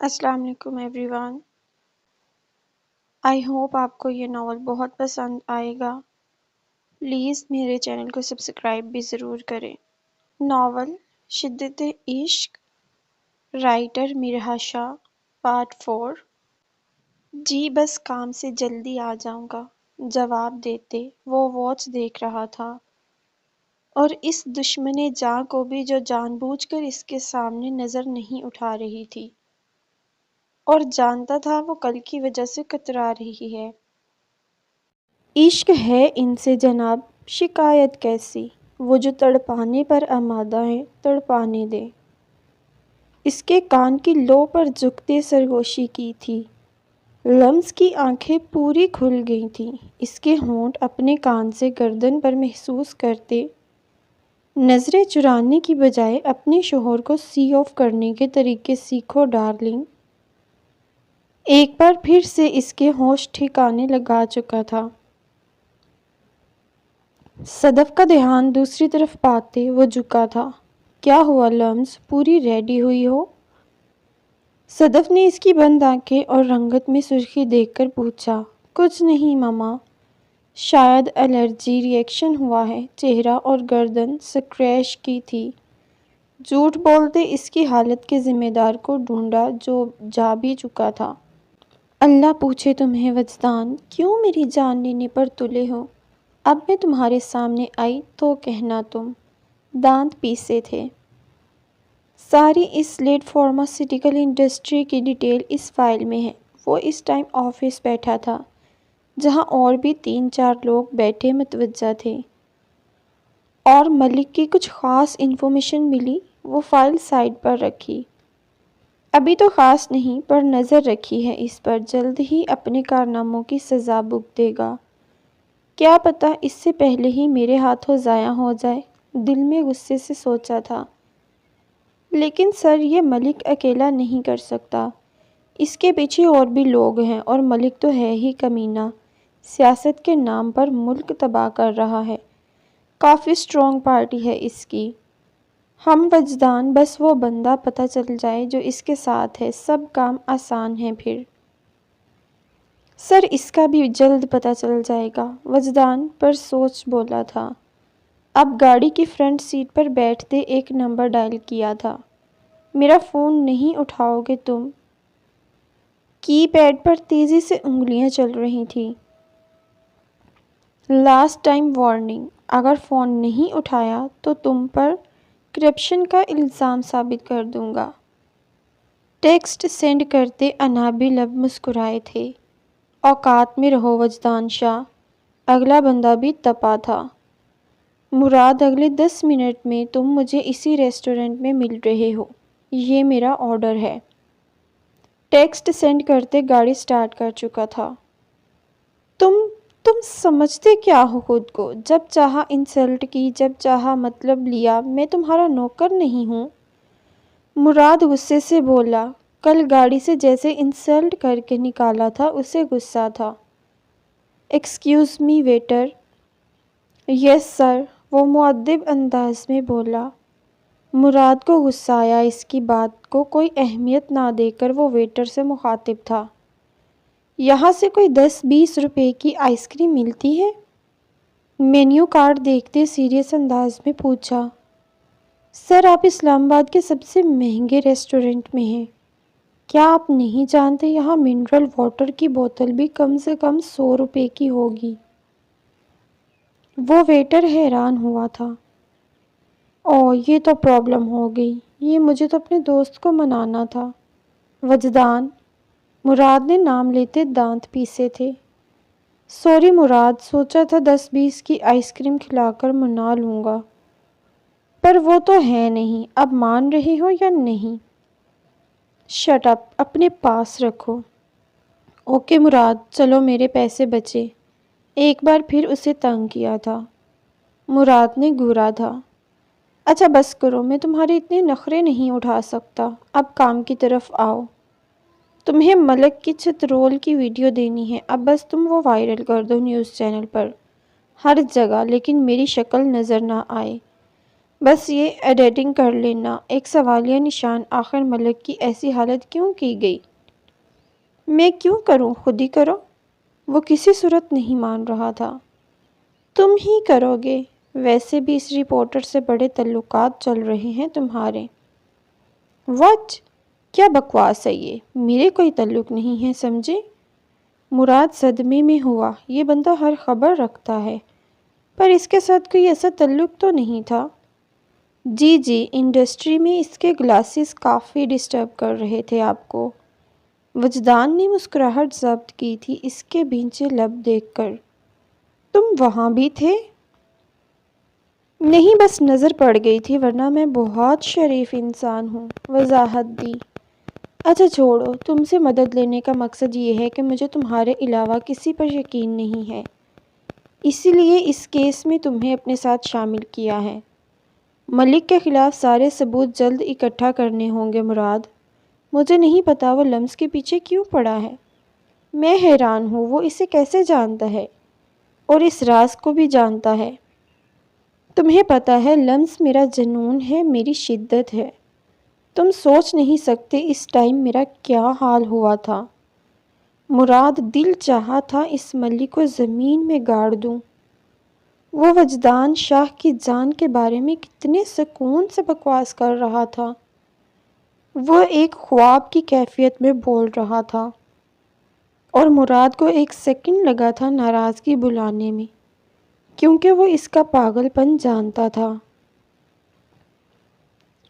السلام علیکم every one, I hope آپ کو یہ ناول بہت پسند آئے گا۔ پلیز میرے چینل کو سبسکرائب بھی ضرور کریں۔ ناول شدت عشق، رائٹر مرحا شاہ، پارٹ 4۔ جی بس کام سے جلدی آ جاؤں گا، جواب دیتے وہ واچ دیکھ رہا تھا، اور اس دشمن جاں کو بھی جو جان بوجھ کر اس کے سامنے نظر نہیں اٹھا رہی تھی، اور جانتا تھا وہ کل کی وجہ سے کترا رہی ہے۔ عشق ہے ان سے جناب، شکایت کیسی؟ وہ جو تڑپانے پر آمادہ ہیں تڑپانے دے۔ اس کے کان کی لو پر جھکتے سرگوشی کی تھی۔ لمس کی آنکھیں پوری کھل گئی تھیں۔ اس کے ہونٹ اپنے کان سے گردن پر محسوس کرتے، نظریں چرانے کی بجائے اپنے شوہر کو سی آف کرنے کے طریقے سیکھو ڈارلنگ۔ ایک بار پھر سے اس کے ہوش ٹھکانے لگا چکا تھا۔ صدف کا دھیان دوسری طرف پاتے وہ جھکا تھا۔ کیا ہوا لمس، پوری ریڈی ہوئی ہو؟ صدف نے اس کی بند آنکھیں اور رنگت میں سرخی دیکھ کر پوچھا۔ کچھ نہیں ماما، شاید الرجی ری ایکشن ہوا ہے۔ چہرہ اور گردن سکریچ کی تھی۔ جھوٹ بولتے اس کی حالت کے ذمہ دار کو ڈھونڈا جو جا بھی چکا تھا۔ اللہ پوچھے تمہیں وجدان، کیوں میری جان لینے پر تلے ہو؟ اب میں تمہارے سامنے آئی تو کہنا تم دانت پیسے تھے۔ ساری اس لیڈ فارماسیوٹیکل انڈسٹری کی ڈیٹیل اس فائل میں ہے۔ وہ اس ٹائم آفس بیٹھا تھا، جہاں اور بھی 3-4 لوگ بیٹھے متوجہ تھے، اور ملک کی کچھ خاص انفارمیشن ملی۔ وہ فائل سائڈ پر رکھی۔ ابھی تو خاص نہیں، پر نظر رکھی ہے اس پر، جلد ہی اپنے کارناموں کی سزا بھگت دے گا۔ کیا پتہ اس سے پہلے ہی میرے ہاتھوں ضائع ہو جائے، دل میں غصے سے سوچا تھا۔ لیکن سر، یہ ملک اکیلا نہیں کر سکتا، اس کے پیچھے اور بھی لوگ ہیں، اور ملک تو ہے ہی کمینہ، سیاست کے نام پر ملک تباہ کر رہا ہے۔ کافی اسٹرانگ پارٹی ہے اس کی۔ ہم وجدان، بس وہ بندہ پتہ چل جائے جو اس کے ساتھ ہے، سب کام آسان ہے پھر۔ سر، اس کا بھی جلد پتہ چل جائے گا، وجدان پر سوچ بولا تھا۔ اب گاڑی کی فرنٹ سیٹ پر بیٹھتے ایک نمبر ڈائل کیا تھا۔ میرا فون نہیں اٹھاؤ گے تم؟ کی پیڈ پر تیزی سے انگلیاں چل رہی تھیں۔ لاسٹ ٹائم وارننگ، اگر فون نہیں اٹھایا تو تم پر کرپشن کا الزام ثابت کر دوں گا۔ ٹیکسٹ سینڈ کرتے انابی لب مسکرائے تھے۔ اوقات میں رہو وجدان شاہ۔ اگلا بندہ بھی تپا تھا۔ مراد، اگلے 10 منٹ میں تم مجھے اسی ریسٹورنٹ میں مل رہے ہو، یہ میرا آرڈر ہے۔ ٹیکسٹ سینڈ کرتے گاڑی سٹارٹ کر چکا تھا۔ تم سمجھتے کیا ہو خود کو؟ جب چاہا انسلٹ کی، جب چاہا مطلب لیا، میں تمہارا نوکر نہیں ہوں۔ مراد غصے سے بولا۔ کل گاڑی سے جیسے انسلٹ کر کے نکالا تھا، اسے غصہ تھا۔ Excuse me waiter. یس سر، وہ مؤدب انداز میں بولا۔ مراد کو غصہ آیا، اس کی بات کو کوئی اہمیت نہ دے کر وہ ویٹر سے مخاطب تھا۔ یہاں سے کوئی 10-20 روپے کی آئس کریم ملتی ہے؟ مینیو کارڈ دیکھتے سیریس انداز میں پوچھا۔ سر، آپ اسلام آباد کے سب سے مہنگے ریسٹورنٹ میں ہیں۔ کیا آپ نہیں جانتے یہاں منرل واٹر کی بوتل بھی کم سے کم 100 روپے کی ہوگی؟ وہ ویٹر حیران ہوا تھا۔ اوہ، یہ تو پرابلم ہو گئی، یہ مجھے تو اپنے دوست کو منانا تھا۔ وجدان، مراد نے نام لیتے دانت پیسے تھے۔ سوری مراد، سوچا تھا 10-20 کی آئس کریم کھلا کر منا لوں گا، پر وہ تو ہے نہیں۔ اب مان رہے ہو یا نہیں؟ شٹ اپ، اپنے پاس رکھو۔ اوکے مراد، چلو میرے پیسے بچے۔ ایک بار پھر اسے تنگ کیا تھا۔ مراد نے گھورا تھا۔ اچھا بس کرو، میں تمہارے اتنے نخرے نہیں اٹھا سکتا، اب کام کی طرف آؤ۔ تمہیں ملک کی چھترول کی ویڈیو دینی ہے، اب بس تم وہ وائرل کر دو نیوز چینل پر، ہر جگہ، لیکن میری شکل نظر نہ آئے۔ بس یہ ایڈیٹنگ کر لینا۔ ایک سوالیہ نشان۔ آخر ملک کی ایسی حالت کیوں کی گئی؟ میں کیوں کروں؟ خود ہی کرو۔ وہ کسی صورت نہیں مان رہا تھا۔ تم ہی کرو گے؟ ویسے بھی اس رپورٹر سے بڑے تعلقات چل رہے ہیں تمہارے۔ واٹ؟ کیا بکواس ہے یہ؟ میرے کوئی تعلق نہیں ہے، سمجھے؟ مراد صدمے میں ہوا۔ یہ بندہ ہر خبر رکھتا ہے، پر اس کے ساتھ کوئی ایسا تعلق تو نہیں تھا۔ جی انڈسٹری میں اس کے گلاسز کافی ڈسٹرب کر رہے تھے آپ کو۔ وجدان نے مسکراہٹ ضبط کی تھی اس کے بھینچے لب دیکھ کر۔ تم وہاں بھی تھے؟ نہیں، بس نظر پڑ گئی تھی، ورنہ میں بہت شریف انسان ہوں۔ وضاحت دی۔ اچھا چھوڑو، تم سے مدد لینے کا مقصد یہ ہے کہ مجھے تمہارے علاوہ کسی پر یقین نہیں ہے، اسی لیے اس کیس میں تمہیں اپنے ساتھ شامل کیا ہے۔ ملک کے خلاف سارے ثبوت جلد اکٹھا کرنے ہوں گے مراد۔ مجھے نہیں پتا وہ لمس کے پیچھے کیوں پڑا ہے۔ میں حیران ہوں وہ اسے کیسے جانتا ہے اور اس راز کو بھی جانتا ہے۔ تمہیں پتا ہے لمس میرا جنون ہے، میری شدت ہے۔ تم سوچ نہیں سکتے اس ٹائم میرا کیا حال ہوا تھا۔ مراد، دل چاہا تھا اس ملک کو زمین میں گاڑ دوں۔ وہ وجدان شاہ کی جان کے بارے میں کتنے سکون سے بکواس کر رہا تھا۔ وہ ایک خواب کی کیفیت میں بول رہا تھا، اور مراد کو ایک سیکنڈ لگا تھا ناراضگی بلانے میں، کیونکہ وہ اس کا پاگل پن جانتا تھا۔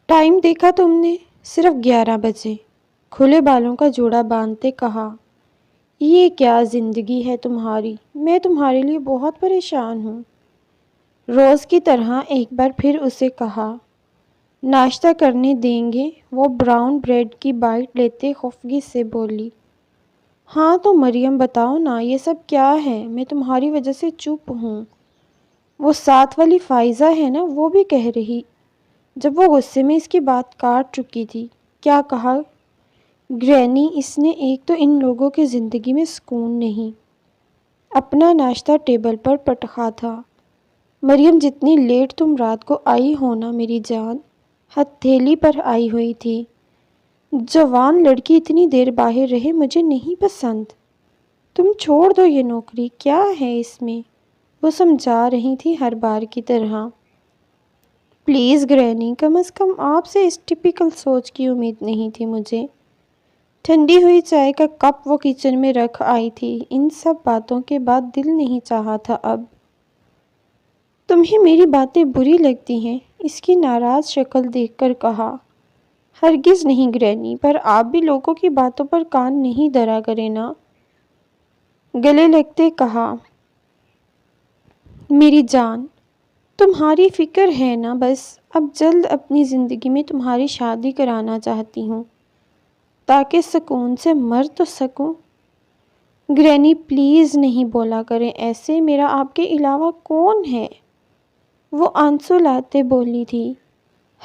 ٹائم دیکھا تم نے؟ صرف 11 بجے۔ کھلے بالوں کا جوڑا باندھتے کہا، یہ کیا زندگی ہے تمہاری؟ میں تمہارے لیے بہت پریشان ہوں۔ روز کی طرح ایک بار پھر اسے کہا، ناشتہ کرنے دیں گے؟ وہ براؤن بریڈ کی بائٹ لیتے خفگی سے بولی، ہاں تو مریم بتاؤ نا، یہ سب کیا ہے؟ میں تمہاری وجہ سے چپ ہوں۔ وہ ساتھ والی فائزہ ہے نا، وہ بھی کہہ رہی، جب وہ غصے میں اس کی بات کاٹ چکی تھی۔ کیا کہا؟ گرینی، اس نے ایک تو ان لوگوں کی زندگی میں سکون نہیں۔ اپنا ناشتہ ٹیبل پر پٹخا تھا۔ مریم، جتنی لیٹ تم رات کو آئی ہو نا میری جان، ہتھیلی پر آئی ہوئی تھی۔ جوان لڑکی اتنی دیر باہر رہے مجھے نہیں پسند۔ تم چھوڑ دو یہ نوکری، کیا ہے اس میں؟ وہ سمجھا رہی تھی ہر بار کی طرح۔ پلیز گرینی، کم از کم آپ سے اس ٹپیکل سوچ کی امید نہیں تھی مجھے۔ ٹھنڈی ہوئی چائے کا کپ وہ کچن میں رکھ آئی تھی۔ ان سب باتوں کے بعد دل نہیں چاہا تھا اب۔ تمہیں میری باتیں بری لگتی ہیں؟ اس کی ناراض شکل دیکھ کر کہا، ہرگز نہیں گرینی، پر آپ بھی لوگوں کی باتوں پر کان نہیں دھرا کریں نا۔ گلے لگتے کہا، میری جان، تمہاری فکر ہے نا، بس اب جلد اپنی زندگی میں تمہاری شادی کرانا چاہتی ہوں تاکہ سکون سے مر تو سکوں۔ گرینی پلیز نہیں بولا کریں ایسے، میرا آپ کے علاوہ کون ہے؟ وہ آنسو لاتے بولی تھی،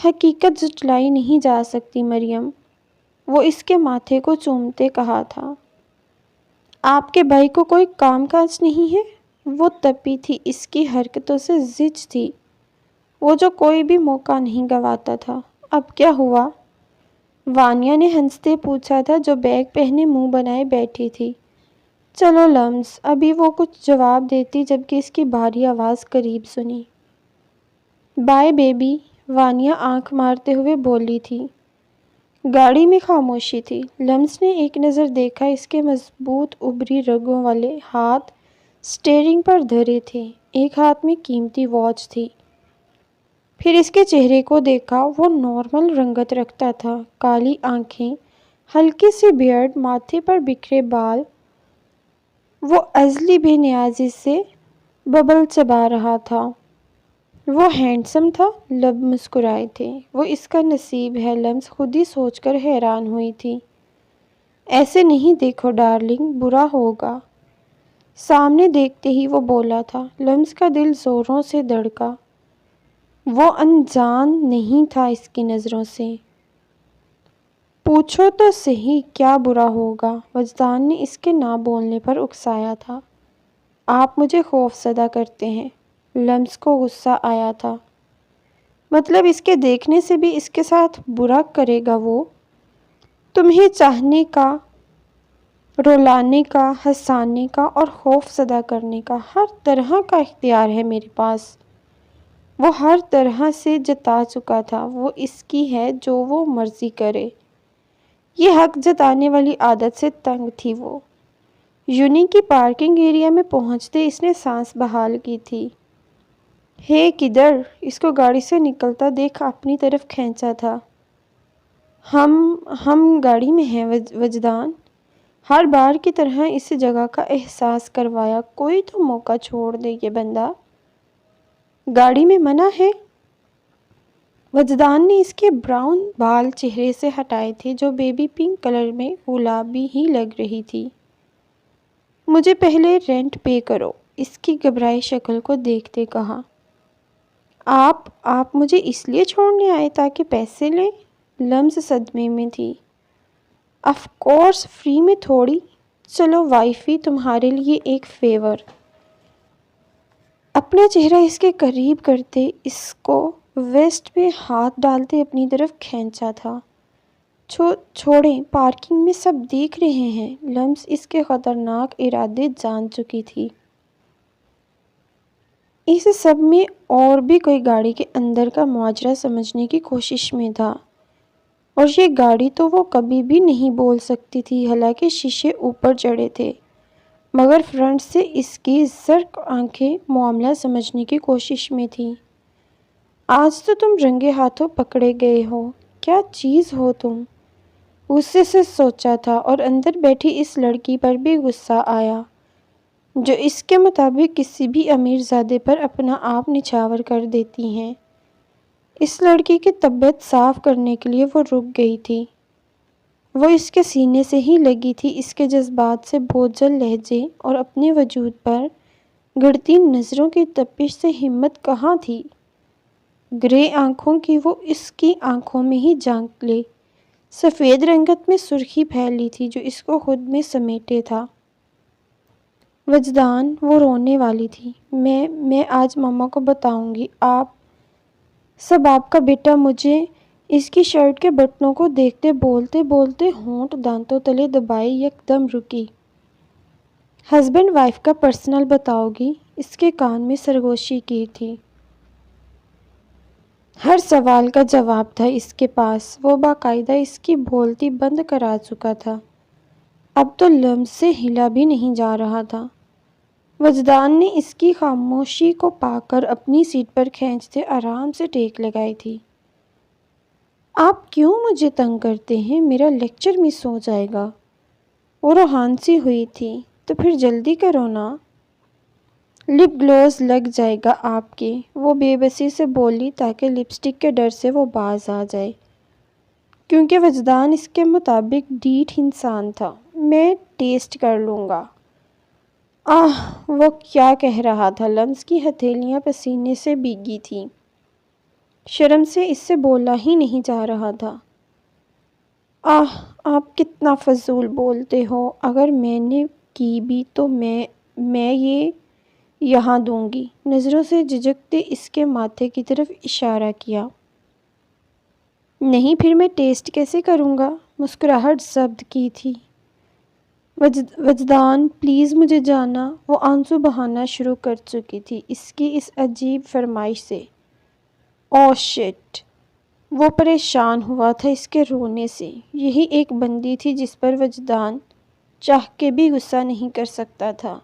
حقیقت جھٹلائی نہیں جا سکتی مریم۔ وہ اس کے ماتھے کو چومتے کہا تھا، آپ کے بھائی کو کوئی کام کاج نہیں ہے؟ وہ تپی تھی، اس کی حرکتوں سے زج تھی، وہ جو کوئی بھی موقع نہیں گنواتا تھا۔ اب کیا ہوا؟ وانیا نے ہنستے پوچھا تھا، جو بیگ پہنے منہ بنائے بیٹھی تھی۔ چلو لمس، ابھی وہ کچھ جواب دیتی جبکہ اس کی بھاری آواز قریب سنی۔ بائے بیبی، وانیا آنکھ مارتے ہوئے بولی تھی۔ گاڑی میں خاموشی تھی۔ لمس نے ایک نظر دیکھا، اس کے مضبوط ابری رگوں والے ہاتھ سٹیئرنگ پر دھرے تھے، ایک ہاتھ میں قیمتی واچ تھی۔ پھر اس کے چہرے کو دیکھا، وہ نارمل رنگت رکھتا تھا، کالی آنکھیں، ہلکی سی بیئرڈ، ماتھے پر بکھرے بال۔ وہ ازلی بے نیازی سے ببل چبا رہا تھا۔ وہ ہینڈسم تھا، لب مسکرائے تھے۔ وہ اس کا نصیب ہے، لمس خود ہی سوچ کر حیران ہوئی تھی۔ ایسے نہیں دیکھو ڈارلنگ، برا ہوگا۔ سامنے دیکھتے ہی وہ بولا تھا۔ لمس کا دل زوروں سے دھڑکا، وہ انجان نہیں تھا اس کی نظروں سے۔ پوچھو تو صحیح، کیا برا ہوگا؟ وجدان نے اس کے نہ بولنے پر اکسایا تھا۔ آپ مجھے خوف زدہ کرتے ہیں۔ لمس کو غصہ آیا تھا۔ مطلب اس کے دیکھنے سے بھی اس کے ساتھ برا کرے گا وہ؟ تمہیں چاہنے کا، رلانے کا، ہنسانے کا اور خوف زدہ کرنے کا ہر طرح کا اختیار ہے میرے پاس۔ وہ ہر طرح سے جتا چکا تھا، وہ اس کی ہے جو وہ مرضی کرے۔ یہ حق جتانے والی عادت سے تنگ تھی وہ۔ یونی کی پارکنگ ایریا میں پہنچتے اس نے سانس بحال کی تھی۔ ہے کدھر؟ اس کو گاڑی سے نکلتا دیکھ اپنی طرف کھینچا تھا۔ ہم گاڑی میں ہیں وجدان۔ ہر بار کی طرح اس جگہ کا احساس کروایا۔ کوئی تو موقع چھوڑ دے یہ بندہ۔ گاڑی میں منع ہے؟ وجدان نے اس کے براؤن بال چہرے سے ہٹائے تھے جو بیبی پنک کلر میں گلابی ہی لگ رہی تھی۔ مجھے پہلے رینٹ پے کرو، اس کی گھبرائی شکل کو دیکھتے کہا۔ آپ مجھے اس لیے چھوڑنے آئے تاکہ پیسے لیں؟ لمز صدمے میں تھی۔ آف کورس، فری میں تھوڑی۔ چلو وائفی، تمہارے لیے ایک فیور۔ اپنا چہرہ اس کے قریب کرتے اس کو ویسٹ میں ہاتھ ڈالتے اپنی طرف کھینچا تھا۔ چھوڑیں، پارکنگ میں سب دیکھ رہے ہیں۔ لمز اس کے خطرناک ارادے جان چکی تھی۔ اس سب میں اور بھی کوئی گاڑی کے اندر کا ماجرا سمجھنے کی کوشش میں تھا، اور یہ گاڑی تو وہ کبھی بھی نہیں بول سکتی تھی، حالانکہ شیشے اوپر چڑھے تھے، مگر فرنٹ سے اس کی زرق آنکھیں معاملہ سمجھنے کی کوشش میں تھیں۔ آج تو تم رنگے ہاتھوں پکڑے گئے ہو، کیا چیز ہو تم؟ غصے سے سوچا تھا، اور اندر بیٹھی اس لڑکی پر بھی غصہ آیا جو اس کے مطابق کسی بھی امیر زادے پر اپنا آپ نچھاور کر دیتی ہیں۔ اس لڑکی کی طبیعت صاف کرنے کے لیے وہ رک گئی تھی۔ وہ اس کے سینے سے ہی لگی تھی، اس کے جذبات سے بوجھل لہجے اور اپنے وجود پر گڑتی نظروں کی تپش سے ہمت کہاں تھی؟ گرے آنکھوں کی وہ اس کی آنکھوں میں ہی جھانک لے۔ سفید رنگت میں سرخی پھیلی تھی جو اس کو خود میں سمیٹے تھا۔ وجدان، وہ رونے والی تھی۔ میں آج ماما کو بتاؤں گی آپ کا بیٹا۔ مجھے اس کی شرٹ کے بٹنوں کو دیکھتے بولتے ہونٹ دانتوں تلے دبائے یکدم رکی۔ ہسبینڈ وائف کا پرسنل بتاؤ گی؟ اس کے کان میں سرگوشی کی تھی۔ ہر سوال کا جواب تھا اس کے پاس۔ وہ باقاعدہ اس کی بولتی بند کرا چکا تھا۔ اب تو لمز سے ہلا بھی نہیں جا رہا تھا۔ وجدان نے اس کی خاموشی کو پا کر اپنی سیٹ پر کھینچتے آرام سے ٹیک لگائی تھی۔ آپ کیوں مجھے تنگ کرتے ہیں؟ میرا لیکچر مس ہو جائے گا۔ وہ روحان سی ہوئی تھی۔ تو پھر جلدی کرو نا، لپ گلوز لگ جائے گا آپ کے، وہ بے بسی سے بولی تاکہ لپسٹک کے ڈر سے وہ باز آ جائے، کیونکہ وجدان اس کے مطابق ڈھیٹ انسان تھا۔ میں ٹیسٹ کر لوں گا۔ وہ کیا کہہ رہا تھا؟ لمز کی ہتھیلیاں پسینے سے بھیگی تھیں۔ شرم سے اس سے بولا ہی نہیں جا رہا تھا۔ آپ کتنا فضول بولتے ہو۔ اگر میں نے کی بھی تو میں یہ یہاں دوں گی۔ نظروں سے جھجکتے اس کے ماتھے کی طرف اشارہ کیا۔ نہیں، پھر میں ٹیسٹ کیسے کروں گا؟ مسکراہٹ ضبط کی تھی۔ وجدان، پلیز مجھے جانا۔ وہ آنسو بہانا شروع کر چکی تھی اس کی اس عجیب فرمائش سے۔ اوہ شٹ! وہ پریشان ہوا تھا اس کے رونے سے۔ یہی ایک بندی تھی جس پر وجدان چاہ کے بھی غصہ نہیں کر سکتا تھا۔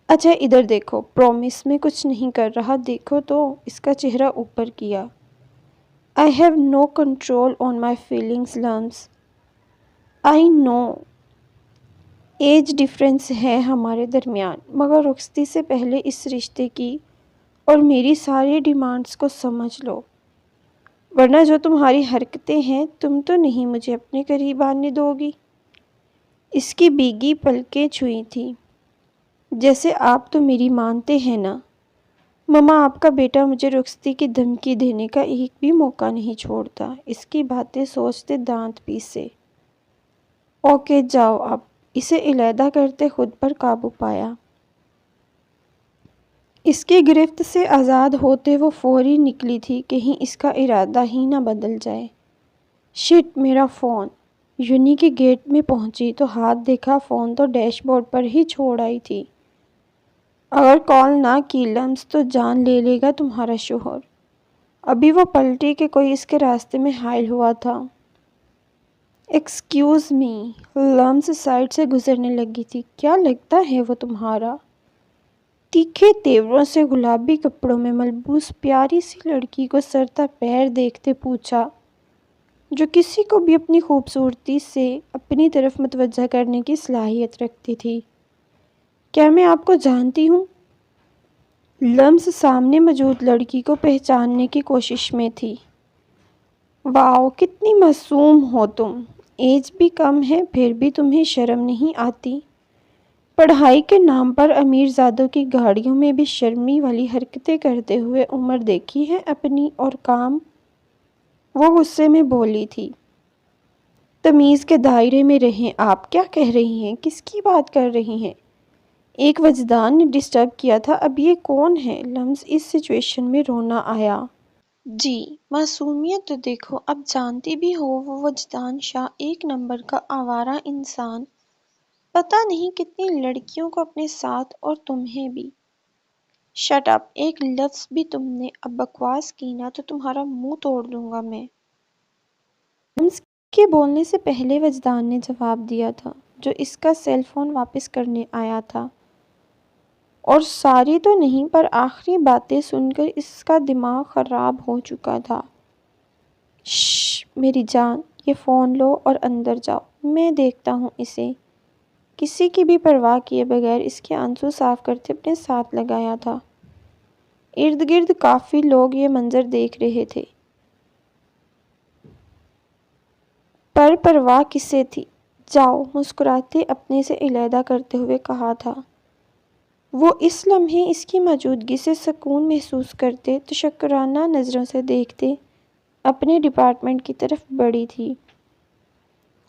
اچھا ادھر دیکھو، پرومس میں کچھ نہیں کر رہا، دیکھو تو۔ اس کا چہرہ اوپر کیا۔ I have no control on my feelings, Lums. I know. Age difference ہے ہمارے درمیان، مگر رخصتی سے پہلے اس رشتے کی اور میری ساری ڈیمانڈز کو سمجھ لو، ورنہ جو تمہاری حرکتیں ہیں تم تو نہیں مجھے اپنے قریب آنے دو گی۔ اس کی بھیگی پلکیں چھوئی تھیں۔ جیسے آپ تو میری مانتے ہیں نا؟ ماما، آپ کا بیٹا مجھے رخصتی کی دھمکی دینے کا ایک بھی موقع نہیں چھوڑتا۔ اس کی باتیں سوچتے دانت پیسے۔ اوکے جاؤ اب، اسے علیحدہ کرتے خود پر قابو پایا۔ اس کی گرفت سے آزاد ہوتے وہ فوری نکلی تھی، کہیں اس کا ارادہ ہی نہ بدل جائے۔ شٹ، میرا فون! یونی کے گیٹ میں پہنچی تو ہاتھ دیکھا فون تو ڈیش بورڈ پر ہی چھوڑ آئی تھی۔ اگر کال نہ کی لمس تو جان لے لے گا تمہارا شوہر۔ ابھی وہ پلٹی کہ کوئی اس کے راستے میں حائل ہوا تھا۔ ایکسکیوز می، لمس سائڈ سے گزرنے لگی تھی۔ کیا لگتا ہے وہ تمہارا؟ تیکھے تیوروں سے گلابی کپڑوں میں ملبوس پیاری سی لڑکی کو سرتا پیر دیکھتے پوچھا، جو کسی کو بھی اپنی خوبصورتی سے اپنی طرف متوجہ کرنے کی صلاحیت رکھتی تھی۔ کیا میں آپ کو جانتی ہوں؟ لمس سامنے موجود لڑکی کو پہچاننے کی کوشش میں تھی۔ واؤ، کتنی معصوم ہو تم! ایج بھی کم ہے پھر بھی تمہیں شرم نہیں آتی؟ پڑھائی کے نام پر امیر زادوں کی گاڑیوں میں بھی شرمی والی حرکتیں کرتے ہوئے عمر دیکھی ہے اپنی اور کام؟ وہ غصے میں بولی تھی۔ تمیز کے دائرے میں رہیں، آپ کیا کہہ رہی ہیں؟ کس کی بات کر رہی ہیں؟ ایک وجدان نے ڈسٹرب کیا تھا، اب یہ کون ہے؟ لمس اس سچویشن میں رونا آیا۔ جی، معصومیت تو دیکھو، اب جانتی بھی ہو وہ وجدان شاہ ایک نمبر کا آوارہ انسان، پتہ نہیں کتنی لڑکیوں کو اپنے ساتھ اور تمہیں بھی۔ شٹ اپ، ایک لفظ بھی تم نے اب بکواس کی نا تو تمہارا منہ توڑ دوں گا میں۔ لمس کے بولنے سے پہلے وجدان نے جواب دیا تھا، جو اس کا سیل فون واپس کرنے آیا تھا، اور ساری تو نہیں پر آخری باتیں سن کر اس کا دماغ خراب ہو چکا تھا۔ شش میری جان، یہ فون لو اور اندر جاؤ، میں دیکھتا ہوں اسے۔ کسی کی بھی پرواہ کیے بغیر اس کے آنسو صاف کرتے اپنے ساتھ لگایا تھا۔ ارد گرد کافی لوگ یہ منظر دیکھ رہے تھے، پر پرواہ کسے تھی؟ جاؤ، مسکراتے اپنے سے علیحدہ کرتے ہوئے کہا تھا۔ وہ اس لمحے اس کی موجودگی سے سکون محسوس کرتے، تشکرانہ نظروں سے دیکھتے اپنے ڈپارٹمنٹ کی طرف بڑھی تھی۔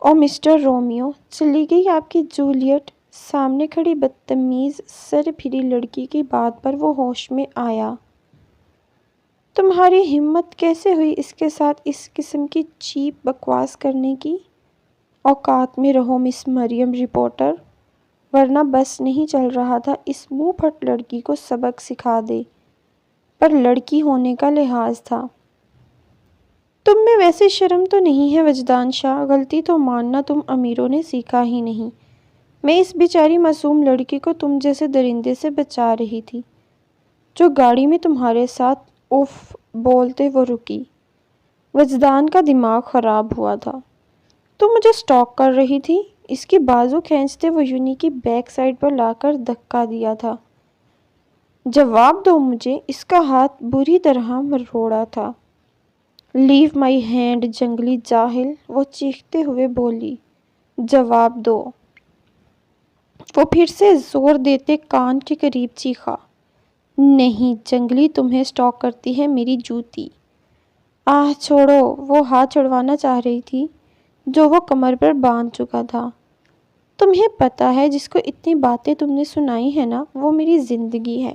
او مسٹر رومیو، چلی گئی آپ کی جولیٹ؟ سامنے کھڑی بدتمیز سر پھری لڑکی کی بات پر وہ ہوش میں آیا۔ تمہاری ہمت کیسے ہوئی اس کے ساتھ اس قسم کی چیپ بکواس کرنے کی؟ اوقات میں رہو مس مریم رپورٹر، ورنہ بس نہیں چل رہا تھا اس منہ پھٹ لڑکی کو سبق سکھا دے، پر لڑکی ہونے کا لحاظ تھا۔ تم میں ویسے شرم تو نہیں ہے وجدان شاہ؟ غلطی تو ماننا تم امیروں نے سیکھا ہی نہیں۔ میں اس بیچاری معصوم لڑکی کو تم جیسے درندے سے بچا رہی تھی، جو گاڑی میں تمہارے ساتھ۔ اف، بولتے وہ رکی۔ وجدان کا دماغ خراب ہوا تھا۔ تم مجھے سٹاک کر رہی تھی؟ اس کی بازو کھینچتے وہ یونی کی بیک سائڈ پر لا کر دھکا دیا تھا۔ جواب دو مجھے، اس کا ہاتھ بری طرح مروڑا تھا۔ لیو مائی ہینڈ جنگلی جاہل، وہ چیختے ہوئے بولی۔ جواب دو! وہ پھر سے زور دیتے کان کے قریب چیخا۔ نہیں جنگلی، تمہیں سٹاک کرتی ہے میری جوتی۔ آہ چھوڑو! وہ ہاتھ چھڑوانا چاہ رہی تھی جو وہ کمر پر باندھ چکا تھا۔ تمہیں پتہ ہے جس کو اتنی باتیں تم نے سنائی ہیں نا، وہ میری زندگی ہے،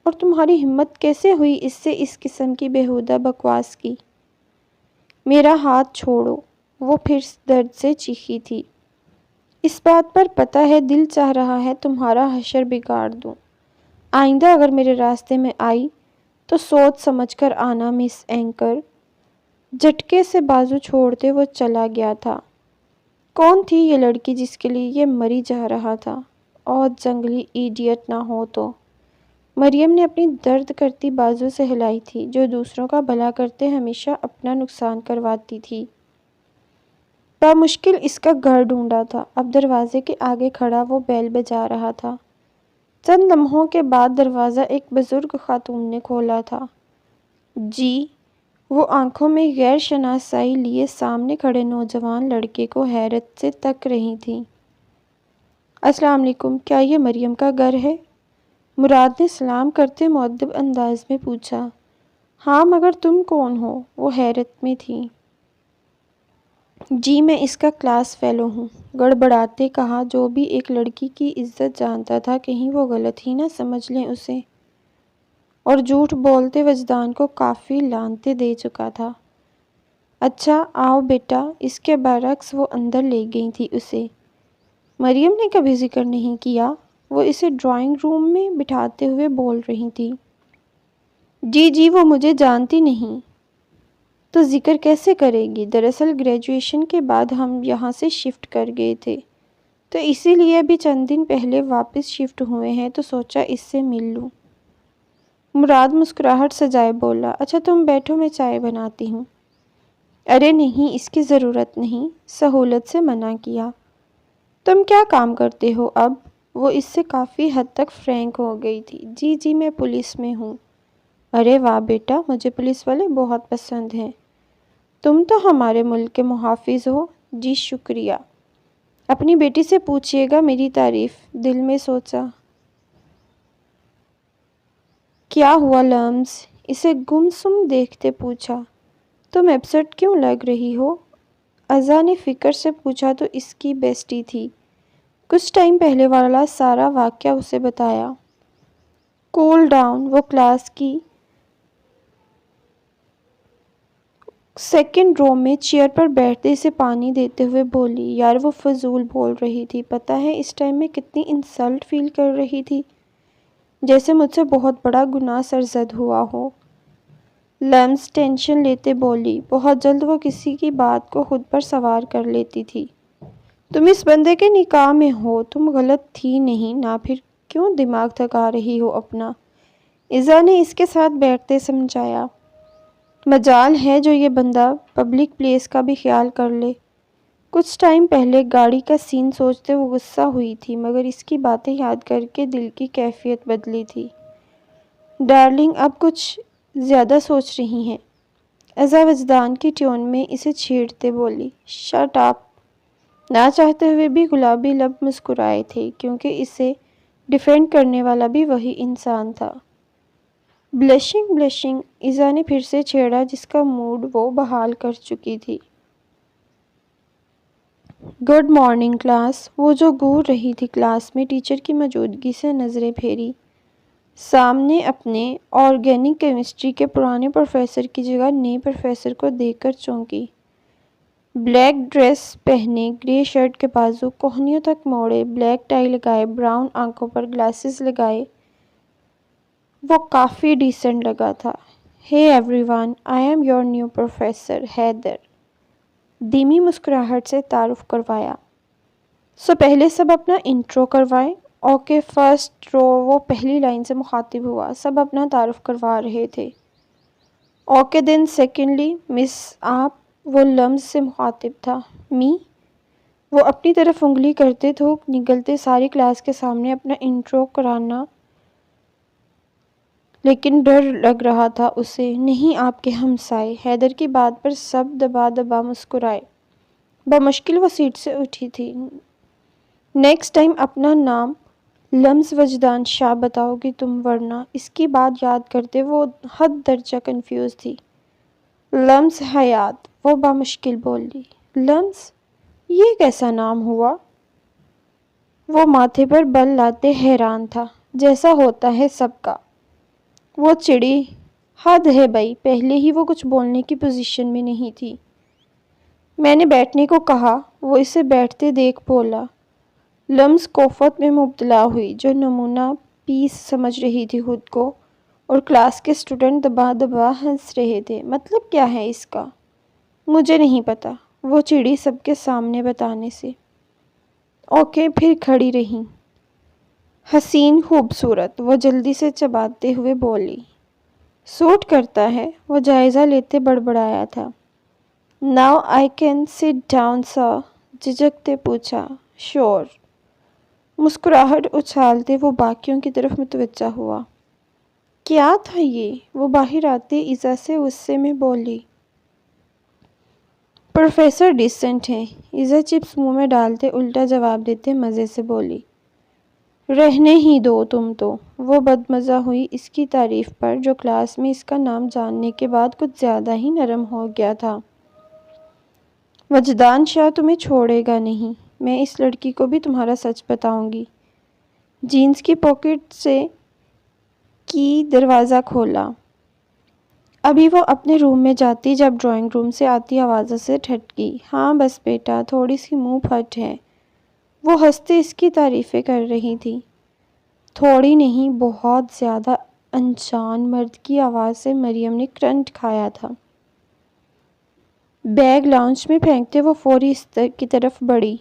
اور تمہاری ہمت کیسے ہوئی اس سے اس قسم کی بیہودہ بکواس کی؟ میرا ہاتھ چھوڑو! وہ پھر درد سے چیخی تھی۔ اس بات پر پتہ ہے دل چاہ رہا ہے تمہارا حشر بگاڑ دوں۔ آئندہ اگر میرے راستے میں آئی تو سوچ سمجھ کر آنا مس اینکر۔ جھٹکے سے بازو چھوڑتے وہ چلا گیا تھا۔ کون تھی یہ لڑکی جس کے لیے یہ مری جا رہا تھا؟ اور جنگلی ایڈیٹ نہ ہو تو؟ مریم نے اپنی درد کرتی بازو سے ہلائی تھی، جو دوسروں کا بھلا کرتے ہمیشہ اپنا نقصان کرواتی تھی۔ بامشکل اس کا گھر ڈھونڈا تھا۔ اب دروازے کے آگے کھڑا وہ بیل بجا رہا تھا۔ چند لمحوں کے بعد دروازہ ایک بزرگ خاتون نے کھولا تھا۔ جی! وہ آنکھوں میں غیر شناسائی لیے سامنے کھڑے نوجوان لڑکے کو حیرت سے تک رہی تھیں۔ السلام علیکم، کیا یہ مریم کا گھر ہے؟ مراد نے سلام کرتے مؤدب انداز میں پوچھا۔ ہاں، مگر تم کون ہو؟ وہ حیرت میں تھی۔ جی میں اس کا کلاس فیلو ہوں، گڑبڑاتے کہا۔ جو بھی ایک لڑکی کی عزت جانتا تھا، کہیں وہ غلط ہی نہ سمجھ لیں اسے۔ اور جھوٹ بولتے وجدان کو کافی لعنتیں دے چکا تھا۔ اچھا آؤ بیٹا، اس کے برعکس وہ اندر لے گئی تھی اسے۔ مریم نے کبھی ذکر نہیں کیا، وہ اسے ڈرائنگ روم میں بٹھاتے ہوئے بول رہی تھی۔ جی وہ مجھے جانتی نہیں تو ذکر کیسے کرے گی؟ دراصل گریجویشن کے بعد ہم یہاں سے شفٹ کر گئے تھے، تو اسی لیے ابھی چند دن پہلے واپس شفٹ ہوئے ہیں، تو سوچا اس سے مل لوں۔ مراد مسکراہٹ سجائے بولا، اچھا تم بیٹھو، میں چائے بناتی ہوں۔ ارے نہیں، اس کی ضرورت نہیں، سہولت سے منع کیا۔ تم کیا کام کرتے ہو اب؟ وہ اس سے کافی حد تک فرینک ہو گئی تھی۔ جی میں پولیس میں ہوں۔ ارے واہ بیٹا، مجھے پولیس والے بہت پسند ہیں۔ تم تو ہمارے ملک کے محافظ ہو۔ جی شکریہ، اپنی بیٹی سے پوچھئے گا میری تعریف۔ دل میں سوچا، کیا ہوا لمز؟ اسے گمسم دیکھتے پوچھا، تم اپسٹ کیوں لگ رہی ہو؟ ازا نے فکر سے پوچھا تو اس کی بیسٹی تھی۔ کچھ ٹائم پہلے والا سارا واقعہ اسے بتایا۔ کول ڈاؤن، وہ کلاس کی سیکنڈ رو میں چیئر پر بیٹھتے اسے پانی دیتے ہوئے بولی، یار وہ فضول بول رہی تھی، پتہ ہے اس ٹائم میں کتنی انسلٹ فیل کر رہی تھی، جیسے مجھ سے بہت بڑا گناہ سرزد ہوا ہو۔ لمز ٹینشن لیتے بولی، بہت جلد وہ کسی کی بات کو خود پر سوار کر لیتی تھی۔ تم اس بندے کے نکاح میں ہو، تم غلط تھی نہیں نا، پھر کیوں دماغ تھکا رہی ہو اپنا؟ ازا نے اس کے ساتھ بیٹھتے سمجھایا۔ مجال ہے جو یہ بندہ پبلک پلیس کا بھی خیال کر لے۔ کچھ ٹائم پہلے گاڑی کا سین سوچتے وہ غصہ ہوئی تھی، مگر اس کی باتیں یاد کر کے دل کی کیفیت بدلی تھی۔ ڈارلنگ اب کچھ زیادہ سوچ رہی ہیں، ازا وجدان کی ٹیون میں اسے چھیڑتے بولی۔ Shut up! نہ چاہتے ہوئے بھی گلابی لب مسکرائے تھے، کیونکہ اسے ڈیفینڈ کرنے والا بھی وہی انسان تھا۔ بلشنگ ازا نے پھر سے چھیڑا، جس کا موڈ وہ بحال کر چکی تھی۔ Good morning class. وہ جو گور رہی تھی کلاس میں ٹیچر کی موجودگی سے نظریں پھیری، سامنے اپنے آرگینک کیمسٹری کے پرانے پروفیسر کی جگہ نئے پروفیسر کو دیکھ کر چونکی۔ بلیک ڈریس پہنے، گرے شرٹ کے بازو کوہنیوں تک موڑے، بلیک ٹائی لگائے، براؤن آنکھوں پر گلاسز لگائے، وہ کافی ڈیسنٹ لگا تھا۔ ہے everyone, I am your new professor Haider, دھیمی مسکراہٹ سے تعارف کروایا۔ سو پہلے سب اپنا انٹرو کروائیں۔ اوکے فرسٹ رو، وہ پہلی لائن سے مخاطب ہوا۔ سب اپنا تعارف کروا رہے تھے۔ اوکے دین سیکنڈلی، مس آپ، وہ لمز سے مخاطب تھا۔ می، وہ اپنی طرف انگلی کرتے تھوک نگلتے ساری کلاس کے سامنے اپنا انٹرو کرانا، لیکن ڈر لگ رہا تھا اسے۔ نہیں آپ کے ہمسائے۔ حیدر کی بات پر سب دبا دبا مسکرائے۔ بمشکل وہ سیٹ سے اٹھی تھی۔ نیکسٹ ٹائم اپنا نام لمز وجدان شاہ بتاؤ گی تم، ورنہ۔ اس کی بات یاد کرتے وہ حد درجہ کنفیوز تھی۔ لمز حیات، وہ بمشکل بولی۔ لمز، یہ کیسا نام ہوا؟ وہ ماتھے پر بل لاتے حیران تھا۔ جیسا ہوتا ہے سب کا۔ وہ چڑی، حد ہے بھائی، پہلے ہی وہ کچھ بولنے کی پوزیشن میں نہیں تھی۔ میں نے بیٹھنے کو کہا، وہ اسے بیٹھتے دیکھ بولا۔ لمز کوفت میں مبتلا ہوئی، جو نمونہ پیس سمجھ رہی تھی خود کو، اور کلاس کے اسٹوڈنٹ دبا دبا ہنس رہے تھے۔ مطلب کیا ہے اس کا؟ مجھے نہیں پتا، وہ چڑی سب کے سامنے بتانے سے۔ اوکے، پھر کھڑی رہیں۔ حسین خوبصورت، وہ جلدی سے چباتے ہوئے بولی۔ سوٹ کرتا ہے، وہ جائزہ لیتے بڑبڑایا تھا۔ Now I can sit down sir, جھجکتے پوچھا۔ شور۔ مسکراہٹ اچھالتے وہ باقیوں کی طرف متوجہ ہوا۔ کیا تھا یہ؟ وہ باہر آتے ایزا سے غصے میں بولی۔ پروفیسر ڈیسنٹ ہیں، ایزا چپس منہ میں ڈالتے الٹا جواب دیتے مزے سے بولی۔ رہنے ہی دو تم تو۔ وہ بدمزہ ہوئی اس کی تعریف پر، جو کلاس میں اس کا نام جاننے کے بعد کچھ زیادہ ہی نرم ہو گیا تھا۔ وجدان شاہ تمہیں چھوڑے گا نہیں، میں اس لڑکی کو بھی تمہارا سچ بتاؤں گی۔ جینز کی پاکٹ سے کی دروازہ کھولا۔ ابھی وہ اپنے روم میں جاتی جب ڈرائنگ روم سے آتی آوازوں سے ٹھٹکی، ہاں بس بیٹا، تھوڑی سی منہ پھٹ ہے۔ وہ ہنستے اس کی تعریفیں کر رہی تھی۔ تھوڑی نہیں، بہت زیادہ۔ انجان مرد کی آواز سے مریم نے کرنٹ کھایا تھا۔ بیگ لاؤنج میں پھینکتے وہ فوری استر کی طرف بڑھی۔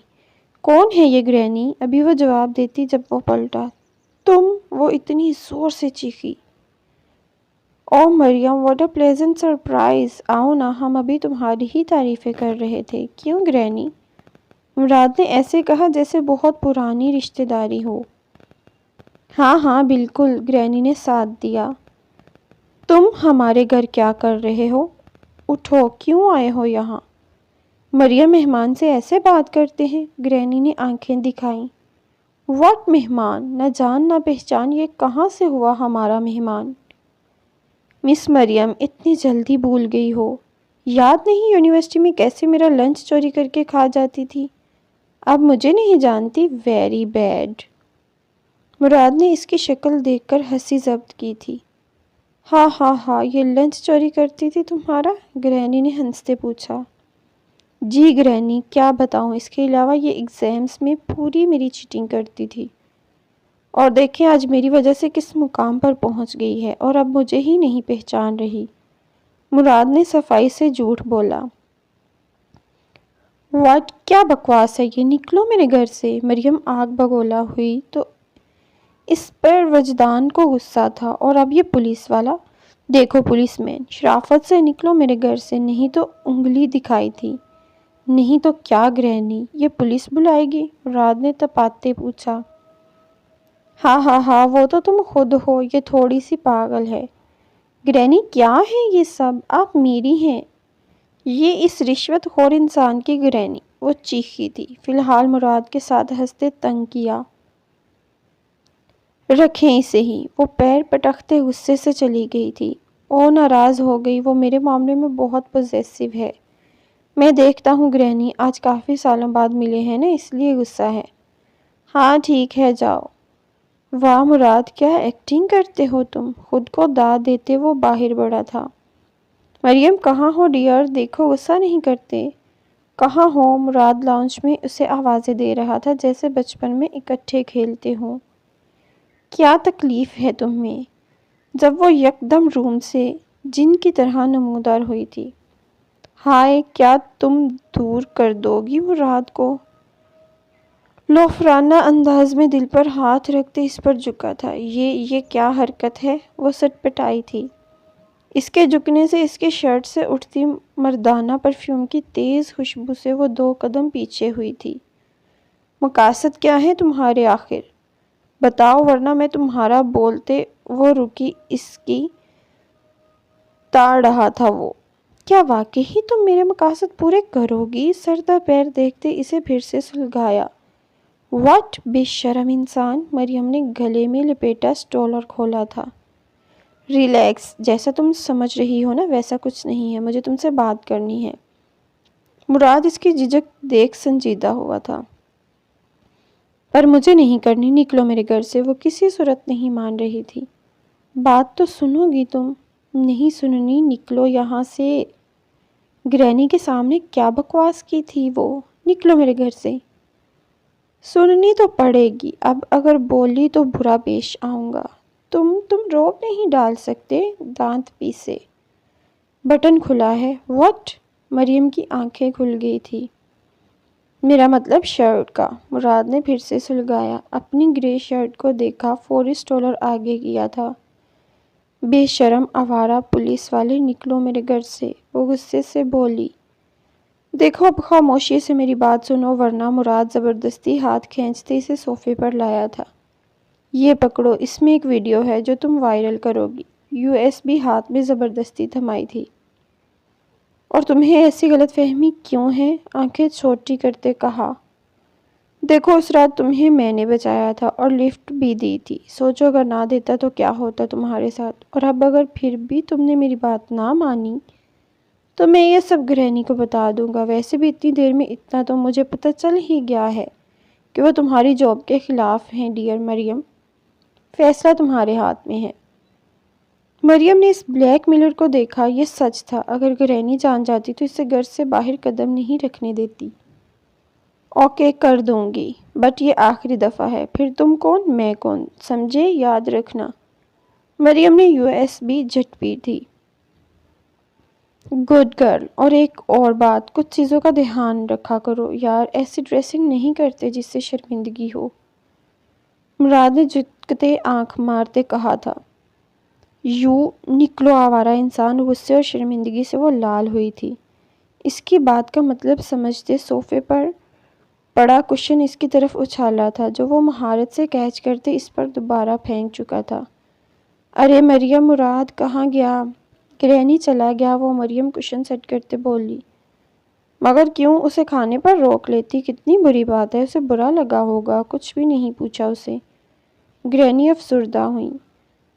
کون ہے یہ گرینی؟ ابھی وہ جواب دیتی جب وہ پلٹا۔ تم! وہ اتنی زور سے چیخی۔ او مریم، واٹ اے پلیزنٹ سرپرائز! آؤ نا، ہم ابھی تمہاری ہی تعریفیں کر رہے تھے۔ کیوں گرینی؟ مراد نے ایسے کہا جیسے بہت پرانی رشتہ داری ہو۔ ہاں ہاں بالکل، گرینی نے ساتھ دیا۔ تم ہمارے گھر کیا کر رہے ہو؟ اٹھو، کیوں آئے ہو یہاں؟ مریم مہمان سے ایسے بات کرتے ہیں؟ گرینی نے آنکھیں دکھائیں۔ واٹ مہمان؟ نہ جان نہ پہچان، یہ کہاں سے ہوا ہمارا مہمان؟ مس مریم، اتنی جلدی بھول گئی ہو؟ یاد نہیں یونیورسٹی میں کیسے میرا لنچ چوری کر کے کھا جاتی تھی؟ اب مجھے نہیں جانتی؟ Very bad. مراد نے اس کی شکل دیکھ کر ہنسی ضبط کی تھی۔ ہاں ہاں ہاں، یہ لنچ چوری کرتی تھی تمہارا؟ گرینی نے ہنستے پوچھا۔ جی گرینی، کیا بتاؤں، اس کے علاوہ یہ ایگزامز میں پوری میری چیٹنگ کرتی تھی۔ اور دیکھیں آج میری وجہ سے کس مقام پر پہنچ گئی ہے، اور اب مجھے ہی نہیں پہچان رہی۔ مراد نے صفائی سے جھوٹ بولا۔ واٹ؟ کیا بکواس ہے یہ؟ نکلو میرے گھر سے۔ مریم آگ بگولا ہوئی تو اس پر وجدان کو غصہ تھا، اور اب یہ پولیس والا۔ دیکھو پولیس مین، شرافت سے نکلو میرے گھر سے، نہیں تو انگلی دکھائی تھی۔ نہیں تو کیا گرینی، یہ پولیس بلائے گی؟ مراد نے تپاتے پوچھا۔ ہاں ہاں ہاں، وہ تو تم خود ہو، یہ تھوڑی سی پاگل ہے۔ گرینی کیا ہے یہ سب؟ آپ میری ہیں، یہ اس رشوت خور انسان کی گرینی۔ وہ چیخی تھی۔ فی الحال مراد کے ساتھ ہنستے تنگ کیا۔ رکھیں اسے ہی۔ وہ پیر پٹکتے غصے سے چلی گئی تھی۔ او ناراض ہو گئی، وہ میرے معاملے میں بہت پوزیسو ہے۔ میں دیکھتا ہوں گرینی، آج کافی سالوں بعد ملے ہیں نا، اس لیے غصہ ہے۔ ہاں ٹھیک ہے، جاؤ۔ واہ مراد، کیا ایکٹنگ کرتے ہو تم؟ خود کو داد دیتے وہ باہر بڑھا تھا۔ مریم کہاں ہو ڈیئر؟ دیکھو غصہ نہیں کرتے۔ کہاں ہو؟ مراد لاؤنج میں اسے آوازیں دے رہا تھا جیسے بچپن میں اکٹھے کھیلتے ہوں۔ کیا تکلیف ہے تمہیں؟ جب وہ یکدم روم سے جن کی طرح نمودار ہوئی تھی۔ ہائے، کیا تم دور کر دو گی مراد کو؟ لوفرانہ انداز میں دل پر ہاتھ رکھتے اس پر جھکا تھا۔ یہ کیا حرکت ہے؟ وہ سٹ پٹائی تھی۔ اس کے جھکنے سے اس کے شرٹ سے اٹھتی مردانہ پرفیوم کی تیز خوشبو سے وہ 2 قدم پیچھے ہوئی تھی۔ مقاصد کیا ہے تمہارے آخر؟ بتاؤ ورنہ میں تمہارا بولتے۔ وہ رکی، اس کی تاڑ رہا تھا وہ۔ کیا واقعی تم میرے مقاصد پورے کرو گی؟ سردہ پیر دیکھتے اسے پھر سے سلگایا۔ واٹ؟ بے شرم انسان! مریم نے گلے میں لپیٹا سٹولر کھولا تھا۔ ریلیکس، جیسا تم سمجھ رہی ہو نا ویسا کچھ نہیں ہے، مجھے تم سے بات کرنی ہے۔ مراد اس کی جھجک دیکھ سنجیدہ ہوا تھا۔ پر مجھے نہیں کرنی، نکلو میرے گھر سے۔ وہ کسی صورت نہیں مان رہی تھی۔ بات تو سنو گی تم؟ نہیں سننی، نکلو یہاں سے۔ گرینی کے سامنے کیا بکواس کی تھی وہ؟ نکلو میرے گھر سے۔ سننی تو پڑے گی، اب اگر بولی تو برا پیش آؤں گا۔ تم روب نہیں ڈال سکتے؟ دانت پیسے۔ بٹن کھلا ہے۔ واٹ؟ مریم کی آنکھیں کھل گئی تھی۔ میرا مطلب شرٹ کا۔ مراد نے پھر سے سلگایا۔ اپنی گرے شرٹ کو دیکھا، فوری سٹولر آگے کیا تھا۔ بے شرم آوارہ پولیس والے، نکلو میرے گھر سے، وہ غصے سے بولی۔ دیکھو اب خاموشی سے میری بات سنو ورنہ۔ مراد زبردستی ہاتھ کھینچتے اسے صوفے پر لایا تھا۔ یہ پکڑو، اس میں ایک ویڈیو ہے جو تم وائرل کرو گی۔ USB ہاتھ میں زبردستی تھمائی تھی۔ اور تمہیں ایسی غلط فہمی کیوں ہے؟ آنکھیں چھوٹی کرتے کہا۔ دیکھو اس رات تمہیں میں نے بچایا تھا اور لفٹ بھی دی تھی۔ سوچو اگر نہ دیتا تو کیا ہوتا تمہارے ساتھ، اور اب اگر پھر بھی تم نے میری بات نہ مانی تو میں یہ سب گرینی کو بتا دوں گا۔ ویسے بھی اتنی دیر میں اتنا تو مجھے پتہ چل ہی گیا ہے کہ وہ تمہاری جاب کے خلاف ہیں ڈیئر مریم۔ فیصلہ تمہارے ہاتھ میں ہے۔ مریم نے اس بلیک میلر کو دیکھا۔ یہ سچ تھا، اگر گرینی جان جاتی تو اسے گھر سے باہر قدم نہیں رکھنے دیتی۔ اوکے، کر دوں گی، بٹ یہ آخری دفعہ ہے۔ پھر تم کون، میں کون، سمجھے؟ یاد رکھنا۔ مریم نے USB جھٹپی تھی۔ Good girl. اور ایک اور بات، کچھ چیزوں کا دھیان رکھا کرو یار، ایسی ڈریسنگ نہیں کرتے جس سے شرمندگی ہو۔ مراد نے جھکتے آنکھ مارتے کہا تھا۔ نکلو آوارہ انسان۔ غصے اور شرمندگی سے وہ لال ہوئی تھی۔ اس کی بات کا مطلب سمجھتے صوفے پر پڑا کشن اس کی طرف اچھالا تھا، جو وہ مہارت سے کیچ کرتے اس پر دوبارہ پھینک چکا تھا۔ ارے مریم، مراد کہاں گیا؟ گرینی چلا گیا وہ، مریم کشن سیٹ کرتے بولی۔ مگر کیوں؟ اسے کھانے پر روک لیتی، کتنی بری بات ہے، اسے برا لگا ہوگا۔ کچھ بھی نہیں پوچھا اسے۔ گرینی افسردہ ہوئی۔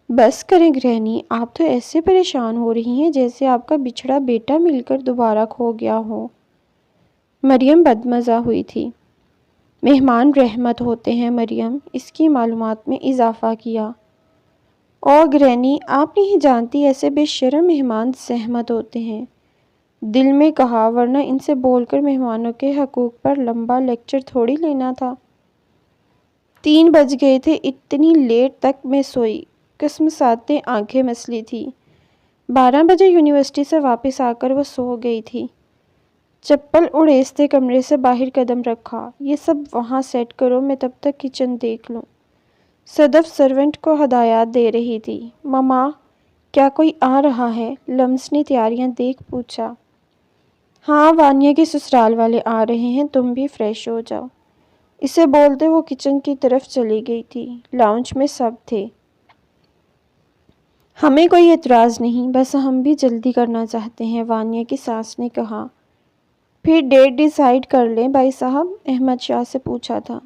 بس کریں گرینی، آپ تو ایسے پریشان ہو رہی ہیں جیسے آپ کا بچھڑا بیٹا مل کر دوبارہ کھو گیا ہو۔ مریم بدمزہ ہوئی تھی۔ مہمان رحمت ہوتے ہیں مریم، اس کی معلومات میں اضافہ کیا۔ اور گرینی، آپ نہیں جانتی ایسے بے شرم مہمان زحمت ہوتے ہیں، دل میں کہا، ورنہ ان سے بول کر مہمانوں کے حقوق پر لمبا لیکچر تھوڑی لینا تھا۔ 3 بج گئے تھے، اتنی لیٹ تک میں سوئی، قسمساتیں آنکھیں مسلی تھی۔ 12 بجے یونیورسٹی سے واپس آ کر وہ سو گئی تھی۔ چپل اڑیستے کمرے سے باہر قدم رکھا۔ یہ سب وہاں سیٹ کرو، میں تب تک کچن دیکھ لوں۔ صدف سرونٹ کو ہدایات دے رہی تھی۔ مما، کیا کوئی آ رہا ہے؟ لمس نے تیاریاں دیکھ پوچھا۔ ہاں، وانیا کے سسرال والے آ رہے ہیں، تم بھی فریش ہو جاؤ۔ اسے بولتے وہ کچن کی طرف چلی گئی تھی۔ لاؤنج میں سب تھے۔ ہمیں کوئی اعتراض نہیں، بس ہم بھی جلدی کرنا چاہتے ہیں، وانیا کی ساس نے کہا۔ پھر ڈیٹ ڈیسائیڈ کر لیں بھائی صاحب، احمد شاہ سے پوچھا تھا۔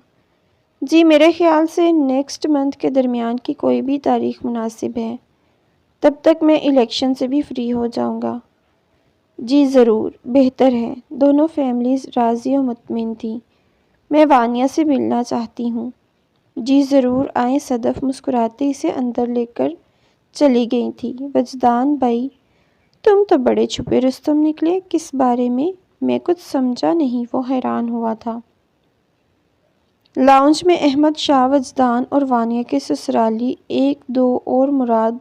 جی، میرے خیال سے نیکسٹ منتھ کے درمیان کی کوئی بھی تاریخ مناسب ہے، تب تک میں الیکشن سے بھی فری ہو جاؤں گا۔ جی ضرور، بہتر ہے۔ دونوں فیملیز راضی و مطمئن تھیں۔ میں وانیا سے ملنا چاہتی ہوں۔ جی ضرور آئیں، صدف مسکراتے اسے اندر لے کر چلی گئی تھی۔ وجدان بھائی، تم تو بڑے چھپے رستم نکلے، کس بارے میں کچھ سمجھا نہیں، وہ حیران ہوا تھا۔ لاؤنج میں احمد شاہ، وجدان اور وانیا کے سسرالی، 1-2 اور مراد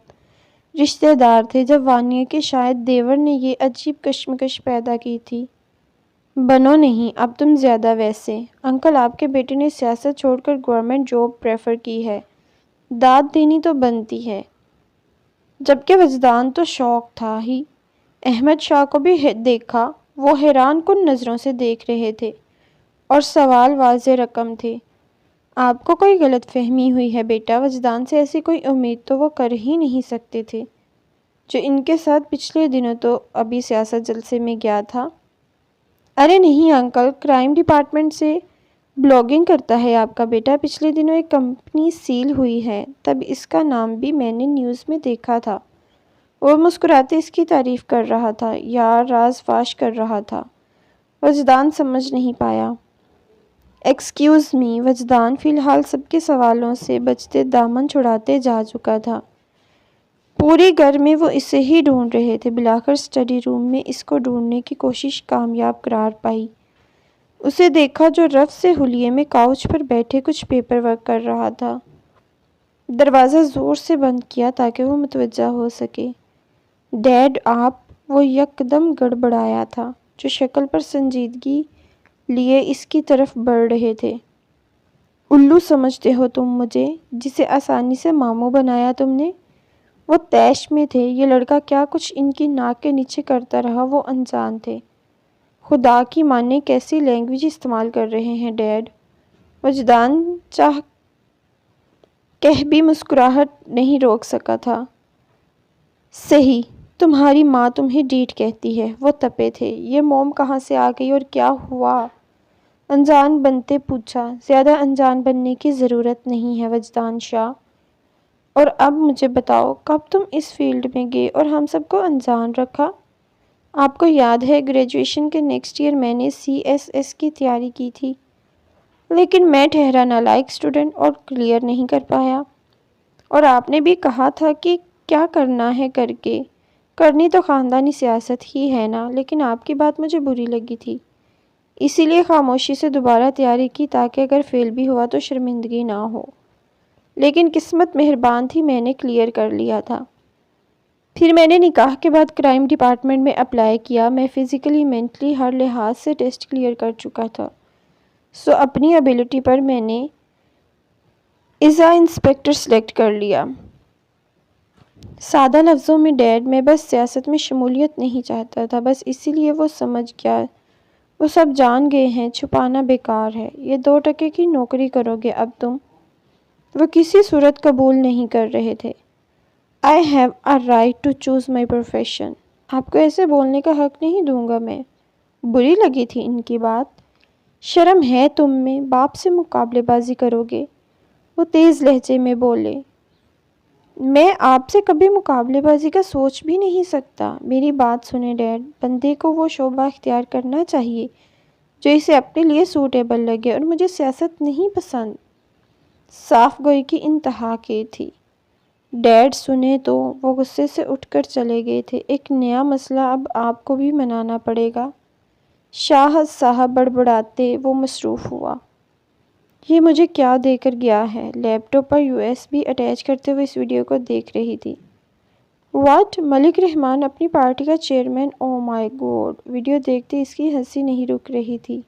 رشتہ دار تھے۔ جب وانیا کے شاید دیور نے یہ عجیب کشمکش پیدا کی تھی۔ بنو نہیں، اب تم زیادہ ویسے۔ انکل، آپ کے بیٹے نے سیاست چھوڑ کر گورنمنٹ جاب پریفر کی ہے، داد دینی تو بنتی ہے۔ جبکہ وجدان تو شوق تھا ہی۔ احمد شاہ کو بھی دیکھا، وہ حیران کن نظروں سے دیکھ رہے تھے، اور سوال واضح رقم تھے۔ آپ کو کوئی غلط فہمی ہوئی ہے بیٹا، وجدان سے ایسی کوئی امید تو وہ کر ہی نہیں سکتے تھے جو ان کے ساتھ پچھلے دنوں تو ابھی سیاست جلسے میں گیا تھا۔ ارے نہیں انکل، کرائم ڈپارٹمنٹ سے بلاگنگ کرتا ہے آپ کا بیٹا، پچھلے دنوں ایک کمپنی سیل ہوئی ہے، تب اس کا نام بھی میں نے نیوز میں دیکھا تھا۔ وہ مسکراتے اس کی تعریف کر رہا تھا یا راز فاش کر رہا تھا، وجدان سمجھ نہیں پایا۔ ایکسکیوز می، وجدان فی الحال سب کے سوالوں سے بچتے دامن چھڑاتے جا چکا تھا۔ پورے گھر میں وہ اسے ہی ڈھونڈ رہے تھے، بلاخر اسٹڈی روم میں اس کو ڈھونڈنے کی کوشش کامیاب قرار پائی۔ اسے دیکھا جو رف سے حلیے میں کاؤچ پر بیٹھے کچھ پیپر ورک کر رہا تھا۔ دروازہ زور سے بند کیا تاکہ وہ متوجہ ہو سکے۔ ڈیڈ آپ، وہ یکدم گڑبڑایا تھا، جو شکل پر سنجیدگی لیے اس کی طرف بڑھ رہے تھے۔ الو سمجھتے ہو تم مجھے، جسے آسانی سے ماموں بنایا تم نے؟ وہ طیش میں تھے، یہ لڑکا کیا کچھ ان کی ناک کے نیچے کرتا رہا، وہ انجان تھے۔ خدا کی مانے کیسی لینگویج استعمال کر رہے ہیں ڈیڈ، وجدان چاہ کہہ بھی مسکراہٹ نہیں روک سکا تھا۔ صحیح، تمہاری ماں تمہیں ڈیڈ کہتی ہے، وہ تپے تھے۔ یہ موم کہاں سے آ گئی اور کیا ہوا؟ انجان بنتے پوچھا۔ زیادہ انجان بننے کی ضرورت نہیں ہے وجدان شاہ، اور اب مجھے بتاؤ کب تم اس فیلڈ میں گئے اور ہم سب کو انجان رکھا؟ آپ کو یاد ہے گریجویشن کے نیکسٹ ایئر میں نے CSS کی تیاری کی تھی، لیکن میں ٹھہرا نالائق اسٹوڈنٹ اور کلیئر نہیں کر پایا، اور آپ نے بھی کہا تھا کہ کیا کرنا ہے کر کے، کرنی تو خاندانی سیاست ہی ہے نا، لیکن آپ کی بات مجھے بری لگی تھی، اسی لیے خاموشی سے دوبارہ تیاری کی تاکہ اگر فیل بھی ہوا تو شرمندگی نہ ہو، لیکن قسمت مہربان تھی، میں نے کلیئر کر لیا تھا۔ پھر میں نے نکاح کے بعد کرائم ڈپارٹمنٹ میں اپلائی کیا، میں فزیکلی مینٹلی ہر لحاظ سے ٹیسٹ کلیئر کر چکا تھا، سو اپنی ایبلٹی پر میں نے ایز اے انسپکٹر سلیکٹ کر لیا۔ سادہ لفظوں میں ڈیڈ، میں بس سیاست میں شمولیت نہیں چاہتا تھا، بس اسی لیے وہ سمجھ گیا، وہ سب جان گئے ہیں، چھپانا بیکار ہے، یہ 2 ٹکے کی نوکری کرو گے اب تم۔ وہ کسی صورت قبول نہیں کر رہے تھے۔ I have a right to choose my profession۔ آپ کو ایسے بولنے کا حق نہیں دوں گا میں۔ بری لگی تھی ان کی بات۔ شرم ہے تم میں، باپ سے مقابلے بازی کرو گے؟ وہ تیز لہجے میں بولے۔ میں آپ سے کبھی مقابلے بازی کا سوچ بھی نہیں سکتا۔ میری بات سنیں ڈیڈ، بندے کو وہ شعبہ اختیار کرنا چاہیے جو اسے اپنے لیے سوٹیبل لگے، اور مجھے سیاست نہیں پسند۔ صاف گوئی کی انتہا کی تھی۔ ڈیڈ سنے تو وہ غصے سے اٹھ کر چلے گئے تھے۔ ایک نیا مسئلہ اب آپ کو بھی منانا پڑے گا، شاہد صاحب بڑبڑاتے وہ مصروف ہوا۔ یہ مجھے کیا دے کر گیا ہے؟ لیپ ٹاپ پر USB اٹیچ کرتے ہوئے اس ویڈیو کو دیکھ رہی تھی۔ واٹ؟ ملک رحمان اپنی پارٹی کا چیئرمین؟ او مائی گاڈ! ویڈیو دیکھتے اس کی ہنسی نہیں رک رہی تھی۔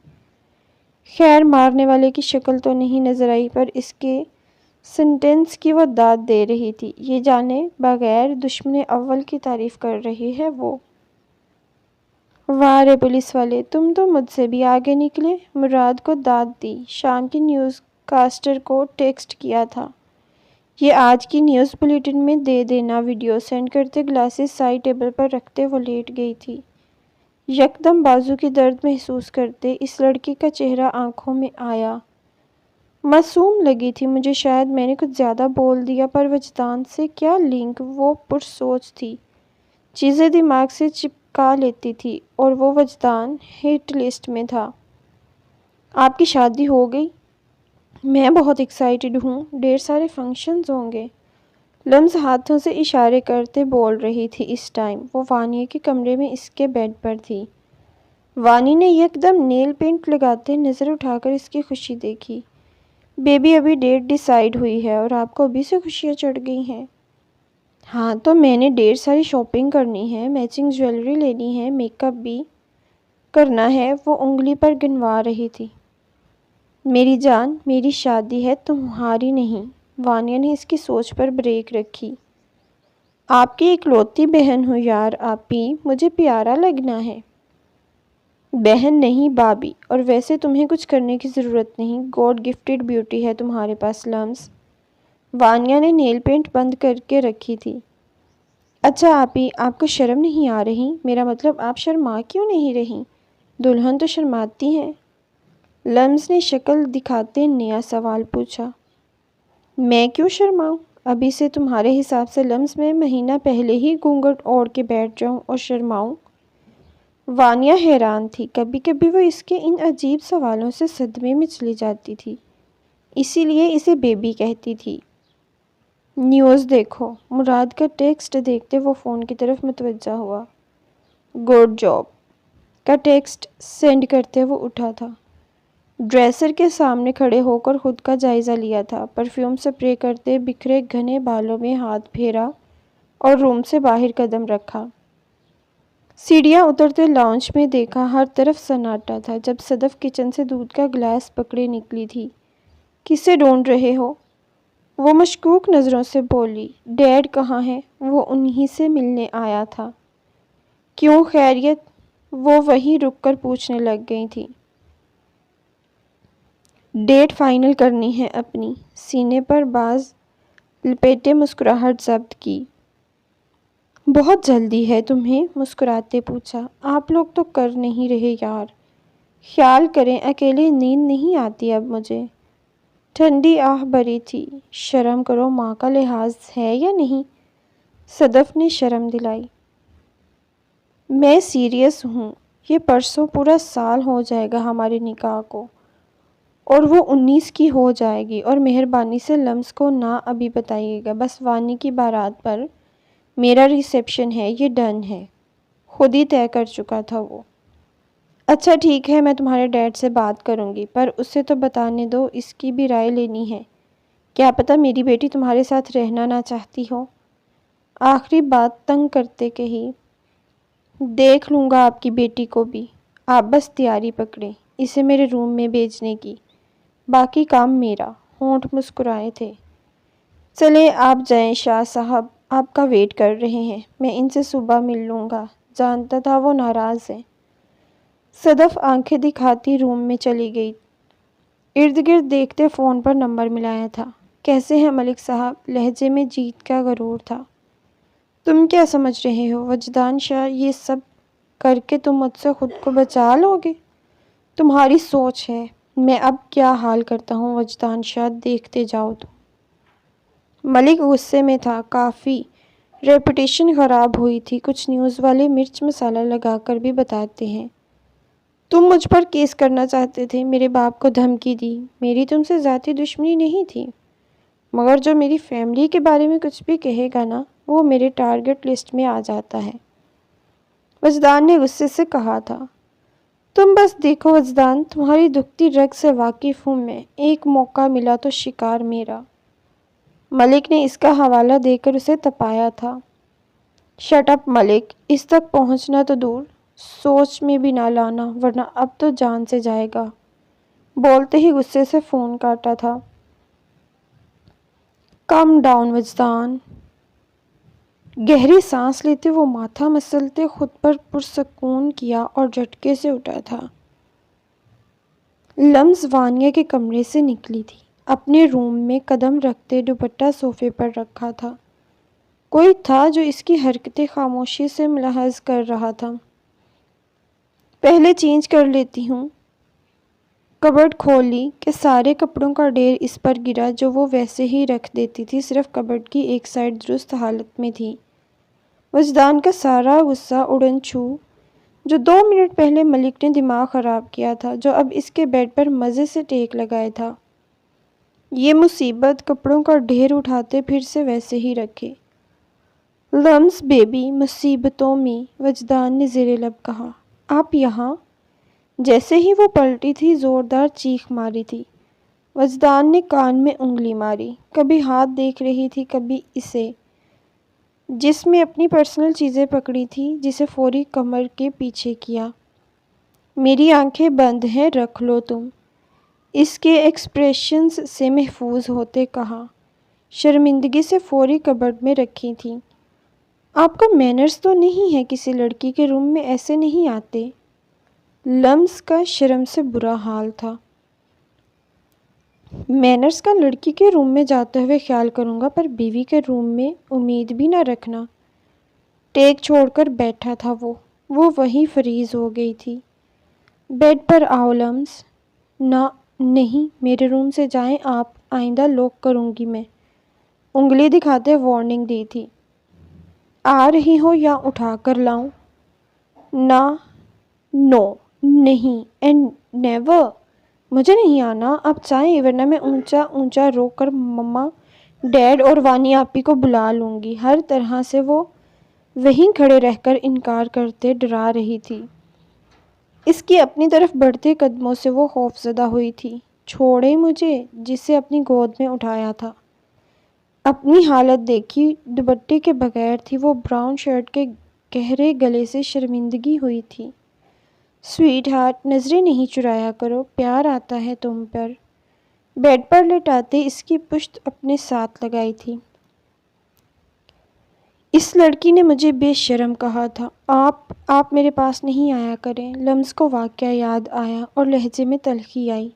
خیر مارنے والے کی شکل تو نہیں نظر آئی، پر اس کے سینٹنس کی وہ داد دے رہی تھی، یہ جانے بغیر دشمن اول کی تعریف کر رہی ہے وہ۔ واہ رے پولیس والے، تم تو مجھ سے بھی آگے نکلے۔ مراد کو داد دی، شام کی نیوز کاسٹر کو ٹیکسٹ کیا تھا، یہ آج کی نیوز بلیٹن میں دے دینا۔ ویڈیو سینڈ کرتے گلاسز سائڈ ٹیبل پر رکھتے وہ لیٹ گئی تھی، یکدم بازو کی درد محسوس کرتے اس لڑکی کا چہرہ آنکھوں میں آیا۔ معصوم لگی تھی مجھے، شاید میں نے کچھ زیادہ بول دیا، پر وجدان سے کیا لنک؟ وہ پرسوچ تھی، چیزیں دماغ سے چپکا لیتی تھی، اور وہ وجدان ہٹ لسٹ میں تھا۔ آپ کی شادی ہو گئی؟ میں بہت ایکسائٹڈ ہوں، ڈھیر سارے فنکشنز ہوں گے۔ لمز ہاتھوں سے اشارے کرتے بول رہی تھی۔ اس ٹائم وہ وانیا کے کمرے میں اس کے بیڈ پر تھی۔ وانی نے یکدم نیل پینٹ لگاتے نظر اٹھا کر اس کی خوشی دیکھی۔ بیبی ابھی ڈیٹ ڈیسائیڈ ہوئی ہے اور آپ کو ابھی سے خوشیاں چڑھ گئی ہیں؟ ہاں تو میں نے ڈھیر ساری شاپنگ کرنی ہے، میچنگ جویلری لینی ہے، میک اپ بھی کرنا ہے۔ وہ انگلی پر گنوا رہی تھی۔ میری جان، میری شادی ہے، تمہاری نہیں۔ وانیا نے اس کی سوچ پر بریک رکھی۔ آپ کی اکلوتی بہن ہوں یار آپی، مجھے پیارا لگنا ہے۔ بہن نہیں بابی، اور ویسے تمہیں کچھ کرنے کی ضرورت نہیں، گاڈ گفٹڈ بیوٹی ہے تمہارے پاس لمز۔ وانیا نے نیل پینٹ بند کر کے رکھی تھی۔ اچھا آپی، آپ کو شرم نہیں آ رہی؟ میرا مطلب آپ شرما کیوں نہیں رہی؟ دلہن تو شرماتی ہیں۔ لمز نے شکل دکھاتے نیا سوال پوچھا۔ میں کیوں شرماؤں؟ ابھی سے تمہارے حساب سے لمز میں مہینہ پہلے ہی گھونگھٹ اوڑھ کے بیٹھ جاؤں اور شرماؤں؟ وانیا حیران تھی، کبھی کبھی وہ اس کے ان عجیب سوالوں سے صدمے میں چلی جاتی تھی، اسی لیے اسے بیبی کہتی تھی۔ نیوز دیکھو۔ مراد کا ٹیکسٹ دیکھتے وہ فون کی طرف متوجہ ہوا۔ گڈ جاب کا ٹیکسٹ سینڈ کرتے وہ اٹھا تھا۔ ڈریسر کے سامنے کھڑے ہو کر خود کا جائزہ لیا تھا، پرفیوم سپرے کرتے بکھرے گھنے بالوں میں ہاتھ پھیرا اور روم سے باہر قدم رکھا۔ سیڑھیاں اترتے لاؤنج میں دیکھا، ہر طرف سناٹا تھا۔ جب صدف کچن سے دودھ کا گلاس پکڑے نکلی تھی۔ کسے ڈھونڈ رہے ہو؟ وہ مشکوک نظروں سے بولی۔ ڈیڈ کہاں ہے؟ وہ انہی سے ملنے آیا تھا۔ کیوں، خیریت؟ وہ وہیں رک کر پوچھنے لگ گئی تھی۔ ڈیٹ فائنل کرنی ہے اپنی۔ سینے پر باز لپیٹے مسکراہٹ ضبط کی۔ بہت جلدی ہے تمہیں؟ مسکراتے پوچھا۔ آپ لوگ تو کر نہیں رہے یار، خیال کریں، اکیلے نیند نہیں آتی اب مجھے۔ ٹھنڈی آہ بھری تھی۔ شرم کرو، ماں کا لحاظ ہے یا نہیں؟ صدف نے شرم دلائی۔ میں سیریس ہوں، یہ پرسوں پورا سال ہو جائے گا ہمارے نکاح کو، اور وہ 19 کی ہو جائے گی، اور مہربانی سے لمز کو نہ ابھی بتائیے گا، بس وانی کی بارات پر میرا ریسیپشن ہے، یہ ڈن ہے، خود ہی طے کر چکا تھا وہ۔ اچھا ٹھیک ہے، میں تمہارے ڈیڈ سے بات کروں گی، پر اسے تو بتانے دو، اس کی بھی رائے لینی ہے۔ کیا پتہ میری بیٹی تمہارے ساتھ رہنا نہ چاہتی ہو۔ آخری بات تنگ کرتے کہی۔ دیکھ لوں گا آپ کی بیٹی کو بھی، آپ بس تیاری پکڑیں اسے میرے روم میں بھیجنے کی، باقی کام میرا۔ ہونٹ مسکرائے تھے۔ چلیں آپ جائیں، شاہ صاحب آپ کا ویٹ کر رہے ہیں، میں ان سے صبح مل لوں گا، جانتا تھا وہ ناراض ہیں۔ صدف آنکھیں دکھاتی روم میں چلی گئی۔ ارد گرد دیکھتے فون پر نمبر ملایا تھا۔ کیسے ہیں ملک صاحب؟ لہجے میں جیت کا غرور تھا۔ تم کیا سمجھ رہے ہو وجدان شاہ، یہ سب کر کے تم مجھ سے خود کو بچا لو گے؟ تمہاری سوچ ہے، میں اب کیا حال کرتا ہوں وجدان شاہ، دیکھتے جاؤ تم۔ ملک غصے میں تھا، کافی ریپوٹیشن خراب ہوئی تھی، کچھ نیوز والے مرچ مسالہ لگا کر بھی بتاتے ہیں۔ تم مجھ پر کیس کرنا چاہتے تھے، میرے باپ کو دھمکی دی، میری تم سے ذاتی دشمنی نہیں تھی، مگر جو میری فیملی کے بارے میں کچھ بھی کہے گا نا، وہ میرے ٹارگٹ لسٹ میں آ جاتا ہے۔ وجدان نے غصے سے کہا تھا۔ تم بس دیکھو وجدان، تمہاری دکھتی رگ سے واقف ہوں میں، ایک موقع ملا تو شکار میرا۔ ملک نے اس کا حوالہ دے کر اسے تپایا تھا۔ شٹ اپ ملک، اس تک پہنچنا تو دور، سوچ میں بھی نہ لانا، ورنہ اب تو جان سے جائے گا۔ بولتے ہی غصے سے فون کاٹا تھا۔ کم ڈاؤن وجدان۔ گہری سانس لیتے وہ ماتھا مسلتے خود پر پرسکون کیا اور جھٹکے سے اٹھا تھا۔ لمز وانیہ کے کمرے سے نکلی تھی۔ اپنے روم میں قدم رکھتے دوپٹہ صوفے پر رکھا تھا۔ کوئی تھا جو اس کی حرکتیں خاموشی سے ملاحظ کر رہا تھا۔ پہلے چینج کر لیتی ہوں۔ کبرڈ کھولی کہ سارے کپڑوں کا ڈھیر اس پر گرا جو وہ ویسے ہی رکھ دیتی تھی، صرف کبرڈ کی ایک سائڈ درست حالت میں تھی۔ وجدان کا سارا غصہ اڑن چھو، جو 2 منٹ پہلے ملک نے دماغ خراب کیا تھا، جو اب اس کے بیڈ پر مزے سے ٹیک لگائے تھا۔ یہ مصیبت، کپڑوں کا ڈھیر اٹھاتے پھر سے ویسے ہی رکھے۔ لمز بیبی، مصیبتوں میں، وجدان نے زیر لب کہا۔ آپ یہاں؟ جیسے ہی وہ پلٹی تھی، زوردار چیخ ماری تھی۔ وجدان نے کان میں انگلی ماری، کبھی ہاتھ دیکھ رہی تھی، کبھی اسے، جس میں اپنی پرسنل چیزیں پکڑی تھی، جسے فوری کمر کے پیچھے کیا۔ میری آنکھیں بند ہیں، رکھ لو تم، اس کے ایکسپریشنز سے محفوظ ہوتے کہا۔ شرمندگی سے فوری کبرڈ میں رکھی تھی۔ آپ کو مینرز تو نہیں ہے، کسی لڑکی کے روم میں ایسے نہیں آتے۔ لمز کا شرم سے برا حال تھا۔ مینرز کا لڑکی کے روم میں جاتے ہوئے خیال کروں گا، پر بیوی کے روم میں امید بھی نہ رکھنا۔ ٹیک چھوڑ کر بیٹھا تھا وہ وہیں فریز ہو گئی تھی۔ بیڈ پر آؤ لمز۔ نہ، نہیں، میرے روم سے جائیں آپ، آئندہ لوک کروں گی میں، انگلی دکھاتے وارننگ دی تھی۔ آ رہی ہو یا اٹھا کر لاؤں؟ نہ، نو، نہیں، اینڈ نیور، مجھے نہیں آنا، آپ چاہیں، ورنہ میں اونچا اونچا رو کر مما، ڈیڈ اور وانی آپی کو بلا لوں گی۔ ہر طرح سے وہ وہیں کھڑے رہ کر انکار کرتے ڈرا رہی تھی۔ اس کی اپنی طرف بڑھتے قدموں سے وہ خوفزدہ ہوئی تھی۔ چھوڑے مجھے، جسے اپنی گود میں اٹھایا تھا۔ اپنی حالت دیکھی، دوپٹے کے بغیر تھی وہ، براؤن شرٹ کے گہرے گلے سے شرمندگی ہوئی تھی۔ سویٹ ہارٹ، نظریں نہیں چرایا کرو، پیار آتا ہے تم پر۔ بیڈ پر لٹاتے اس کی پشت اپنے ساتھ لگائی تھی۔ اس لڑکی نے مجھے بے شرم کہا تھا۔ آپ میرے پاس نہیں آیا کریں۔ لمز کو واقعہ یاد آیا اور لہجے میں تلخی آئی۔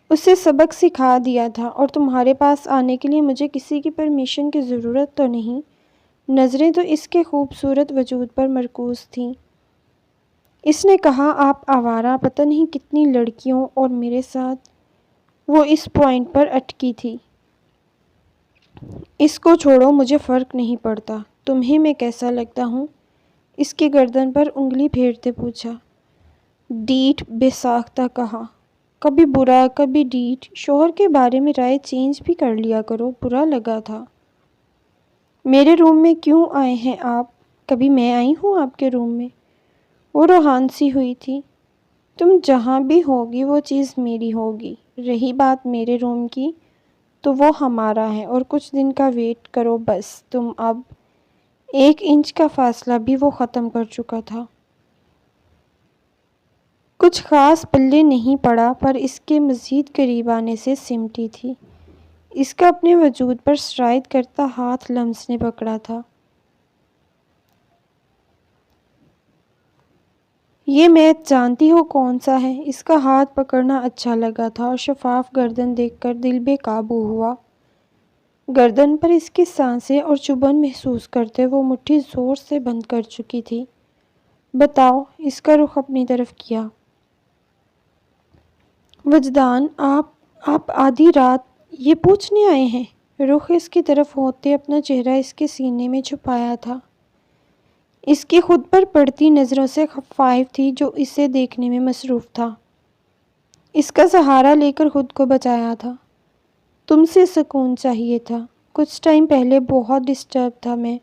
اسے سبق سکھا دیا تھا، اور تمہارے پاس آنے کے لیے مجھے کسی کی پرمیشن کی ضرورت تو نہیں۔ نظریں تو اس کے خوبصورت وجود پر مرکوز تھیں۔ اس نے کہا آپ آوارہ، پتہ نہیں کتنی لڑکیوں اور میرے ساتھ۔ وہ اس پوائنٹ پر اٹکی تھی۔ اس کو چھوڑو، مجھے فرق نہیں پڑتا۔ تمہیں میں کیسا لگتا ہوں؟ اس کی گردن پر انگلی پھیرتے پوچھا۔ ڈیٹ، بے ساختہ کہا۔ کبھی برا، کبھی ڈیٹ، شوہر کے بارے میں رائے چینج بھی کر لیا کرو، برا لگا تھا۔ میرے روم میں کیوں آئے ہیں آپ؟ کبھی میں آئی ہوں آپ کے روم میں؟ وہ روحان سی ہوئی تھی۔ تم جہاں بھی ہوگی وہ چیز میری ہوگی۔ رہی بات میرے روم کی تو وہ ہمارا ہے، اور کچھ دن کا ویٹ کرو بس تم۔ اب 1 انچ کا فاصلہ بھی وہ ختم کر چکا تھا۔ کچھ خاص پلے نہیں پڑا، پر اس کے مزید قریب آنے سے سمٹی تھی۔ اس کا اپنے وجود پر سرایت کرتا ہاتھ لمس نے پکڑا تھا۔ یہ میچ جانتی ہو کون سا ہے؟ اس کا ہاتھ پکڑنا اچھا لگا تھا اور شفاف گردن دیکھ کر دل بے قابو ہوا۔ گردن پر اس کی سانسیں اور چبھن محسوس کرتے وہ مٹھی زور سے بند کر چکی تھی۔ بتاؤ، اس کا رخ اپنی طرف کیا۔ وجدان، آپ آدھی رات یہ پوچھنے آئے ہیں؟ رخ اس کی طرف ہوتے اپنا چہرہ اس کے سینے میں چھپایا تھا۔ اس کی خود پر پڑتی نظروں سے خائف تھی جو اسے دیکھنے میں مصروف تھا۔ اس کا سہارا لے کر خود کو بچایا تھا۔ تم سے سکون چاہیے تھا۔ کچھ ٹائم پہلے بہت ڈسٹرب تھا میں،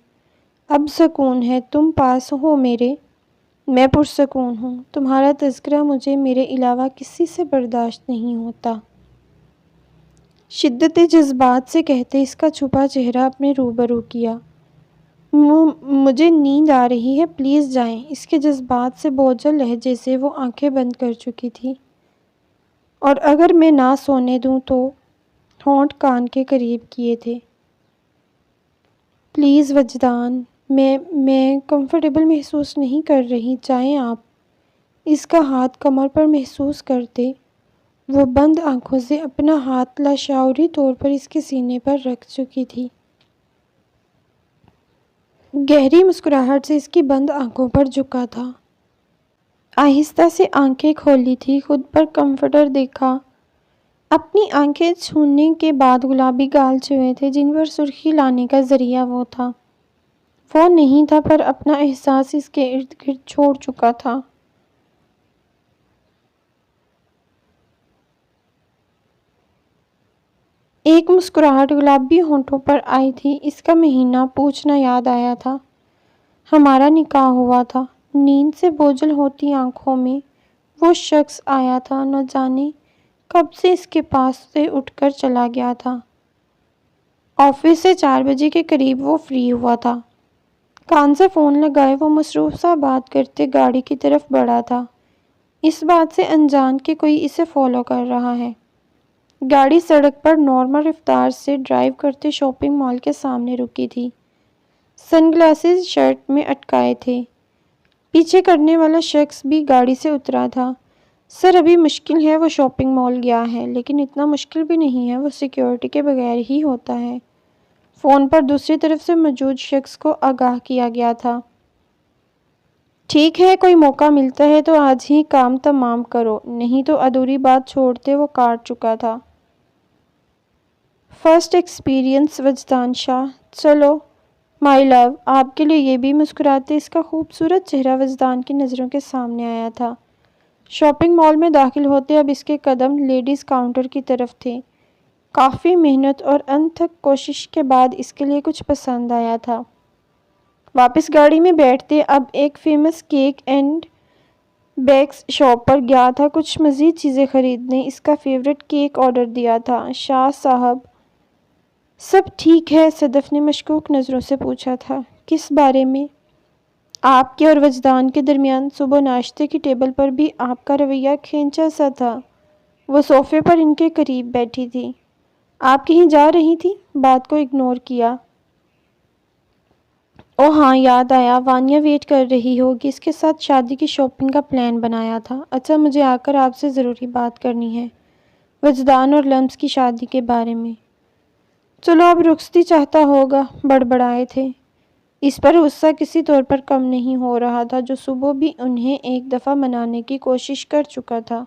اب سکون ہے۔ تم پاس ہو میرے، میں پرسکون ہوں۔ تمہارا تذکرہ مجھے میرے علاوہ کسی سے برداشت نہیں ہوتا۔ شدت جذبات سے کہتے اس کا چھپا چہرہ اپنے روبرو کیا۔ مجھے نیند آ رہی ہے، پلیز جائیں۔ اس کے جذبات سے بوجھل لہجے سے وہ آنکھیں بند کر چکی تھی۔ اور اگر میں نہ سونے دوں تو؟ ہونٹ کان کے قریب کیے تھے۔ پلیز وجدان، میں کمفرٹیبل محسوس نہیں کر رہی، جائیں آپ۔ اس کا ہاتھ کمر پر محسوس کرتے وہ بند آنکھوں سے اپنا ہاتھ لاشعوری طور پر اس کے سینے پر رکھ چکی تھی۔ گہری مسکراہٹ سے اس کی بند آنکھوں پر جھکا تھا۔ آہستہ سے آنکھیں کھولی تھی، خود پر کمفرٹر دیکھا۔ اپنی آنکھیں چھونے کے بعد گلابی گال چھوئے تھے جن پر سرخی لانے کا ذریعہ وہ تھا۔ وہ نہیں تھا، پر اپنا احساس اس کے ارد گرد چھوڑ چکا تھا۔ ایک مسکراہٹ گلابی ہونٹوں پر آئی تھی۔ اس کا مہینہ پوچھنا یاد آیا تھا۔ ہمارا نکاح ہوا تھا۔ نیند سے بوجھل ہوتی آنکھوں میں وہ شخص آیا تھا، نہ جانے کب سے اس کے پاس سے اٹھ کر چلا گیا تھا۔ آفس سے 4 بجے کے قریب وہ فری ہوا تھا۔ کان سے فون لگائے وہ مصروف سا بات کرتے گاڑی کی طرف بڑھا تھا، اس بات سے انجان کہ کوئی اسے فالو کر رہا ہے۔ گاڑی سڑک پر نارمل رفتار سے ڈرائیو کرتے شاپنگ مال کے سامنے رکی تھی۔ سن گلاسز شرٹ میں اٹکائے تھے۔ پیچھے کرنے والا شخص بھی گاڑی سے اترا تھا۔ سر ابھی مشکل ہے، وہ شاپنگ مال گیا ہے، لیکن اتنا مشکل بھی نہیں ہے، وہ سیکیورٹی کے بغیر ہی ہوتا ہے۔ فون پر دوسری طرف سے موجود شخص کو آگاہ کیا گیا تھا۔ ٹھیک ہے، کوئی موقع ملتا ہے تو آج ہی کام تمام کرو، نہیں تو ادھوری بات چھوڑتے وہ کاٹ چکا تھا۔ فرسٹ ایکسپیرینس وجدان شاہ، چلو مائی لو، آپ کے لیے یہ بھی مسکراتے اس کا خوبصورت چہرہ وجدان کی نظروں کے سامنے آیا تھا۔ شاپنگ مال میں داخل ہوتے اب اس کے قدم لیڈیز کاؤنٹر کی طرف تھے۔ کافی محنت اور انتھک کوشش کے بعد اس کے لیے کچھ پسند آیا تھا۔ واپس گاڑی میں بیٹھتے اب ایک famous cake and bakes shop پر گیا تھا کچھ مزید چیزیں خریدنے۔ اس کا فیورٹ کیک آرڈر دیا تھا۔ شاہ صاحب، سب ٹھیک ہے؟ صدف نے مشکوک نظروں سے پوچھا تھا۔ کس بارے میں؟ آپ کے اور وجدان کے درمیان صبح ناشتے کی ٹیبل پر بھی آپ کا رویہ کھینچا سا تھا۔ وہ صوفے پر ان کے قریب بیٹھی تھی۔ آپ کہیں جا رہی تھی؟ بات کو اگنور کیا۔ اوہ ہاں، یاد آیا، وانیا ویٹ کر رہی ہوگی، اس کے ساتھ شادی کی شاپنگ کا پلان بنایا تھا۔ اچھا، مجھے آ کر آپ سے ضروری بات کرنی ہے، وجدان اور لمس کی شادی کے بارے میں۔ چلو اب رخصتی چاہتا ہوگا، بڑبڑائے تھے۔ اس پر غصہ کسی طور پر کم نہیں ہو رہا تھا جو صبح بھی انہیں ایک دفعہ منانے کی کوشش کر چکا تھا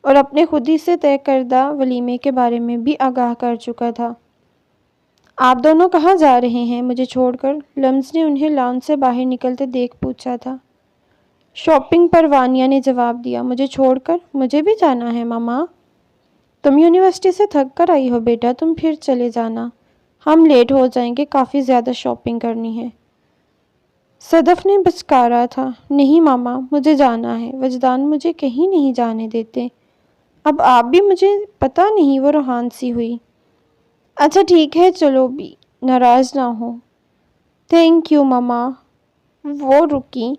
اور اپنے خود ہی سے طے کردہ ولیمے کے بارے میں بھی آگاہ کر چکا تھا۔ آپ دونوں کہاں جا رہے ہیں مجھے چھوڑ کر؟ لمس نے انہیں لان سے باہر نکلتے دیکھ پوچھا تھا۔ شاپنگ پر، وانیا نے جواب دیا۔ مجھے چھوڑ کر؟ مجھے بھی جانا ہے ماما۔ تم یونیورسٹی سے تھک کر آئی ہو بیٹا، تم پھر چلے جانا، ہم لیٹ ہو جائیں گے، کافی زیادہ شاپنگ کرنی ہے۔ صدف نے بچکارا تھا، نہیں ماما، مجھے جانا ہے، وجدان مجھے کہیں نہیں جانے دیتے۔ اب آپ بھی، مجھے پتہ نہیں، وہ روحان سی ہوئی۔ اچھا ٹھیک ہے، چلو بھی، ناراض نہ ہو۔ تھینک یو ماما۔ وہ رکی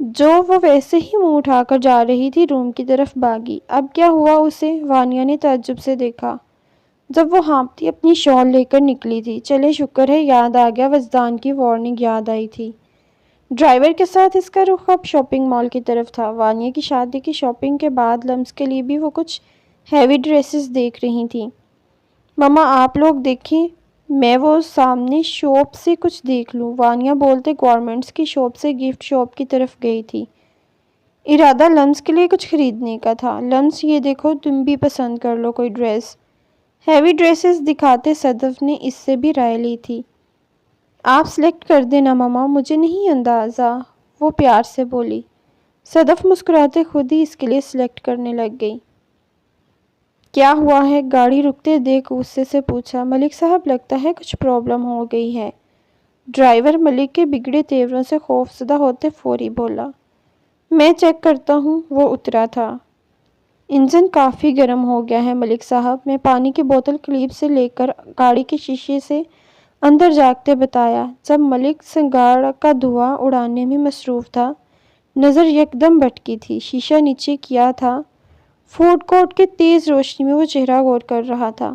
جو وہ ویسے ہی منہ اٹھا کر جا رہی تھی، روم کی طرف بھاگی۔ اب کیا ہوا اسے؟ وانیا نے تعجب سے دیکھا جب وہ ہانپتی اپنی شال لے کر نکلی تھی۔ چلے شکر ہے، یاد آ گیا، وجدان کی وارننگ یاد آئی تھی۔ ڈرائیور کے ساتھ اس کا رخ اب شاپنگ مال کی طرف تھا۔ وانیا کی شادی کی شاپنگ کے بعد لمس کے لیے بھی وہ کچھ ہیوی ڈریسز دیکھ رہی تھی۔ ماما آپ لوگ دیکھیں، میں وہ سامنے شاپ سے کچھ دیکھ لوں۔ وانیا بولتے گارمنٹس کی شاپ سے گفٹ شاپ کی طرف گئی تھی۔ ارادہ لمس کے لیے کچھ خریدنے کا تھا۔ لمس یہ دیکھو، تم بھی پسند کر لو کوئی ڈریس۔ ہیوی ڈریسز دکھاتے صدف نے اس سے بھی رائے لی تھی۔ آپ سلیکٹ کر دینا ماما، مجھے نہیں اندازہ، وہ پیار سے بولی۔ صدف مسکراتے خود ہی اس کے لیے سلیکٹ کرنے لگ گئی۔ کیا ہوا ہے؟ گاڑی رکتے دیکھ غصے سے پوچھا۔ ملک صاحب لگتا ہے کچھ پرابلم ہو گئی ہے۔ ڈرائیور ملک کے بگڑے تیوروں سے خوفزدہ ہوتے فوری بولا۔ میں چیک کرتا ہوں، وہ اترا تھا۔ انجن کافی گرم ہو گیا ہے ملک صاحب، میں پانی کی بوتل قریب سے لے کر گاڑی کے شیشے سے اندر جھانکتے بتایا۔ جب ملک سگار کا دھواں اڑانے میں مصروف تھا، نظر یکدم بھٹکی تھی۔ شیشہ نیچے کیا تھا، فوڈ کورٹ کے تیز روشنی میں وہ چہرہ غور کر رہا تھا۔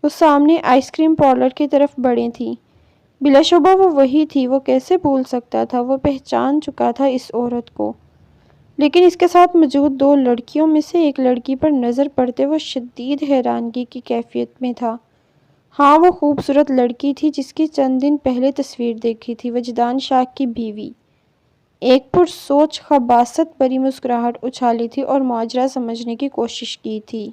وہ سامنے آئس کریم پارلر کی طرف بڑھی تھی۔ بلا شبہ وہ وہی تھی، وہ کیسے بھول سکتا تھا؟ وہ پہچان چکا تھا اس عورت کو، لیکن اس کے ساتھ موجود دو لڑکیوں میں سے ایک لڑکی پر نظر پڑتے وہ شدید حیرانگی کی کیفیت میں تھا۔ ہاں، وہ خوبصورت لڑکی تھی جس کی چند دن پہلے تصویر دیکھی تھی، وجدان شاہ کی بیوی۔ ایک پرسوچ خباثت بھری مسکراہٹ اچھالی تھی اور ماجرا سمجھنے کی کوشش کی تھی۔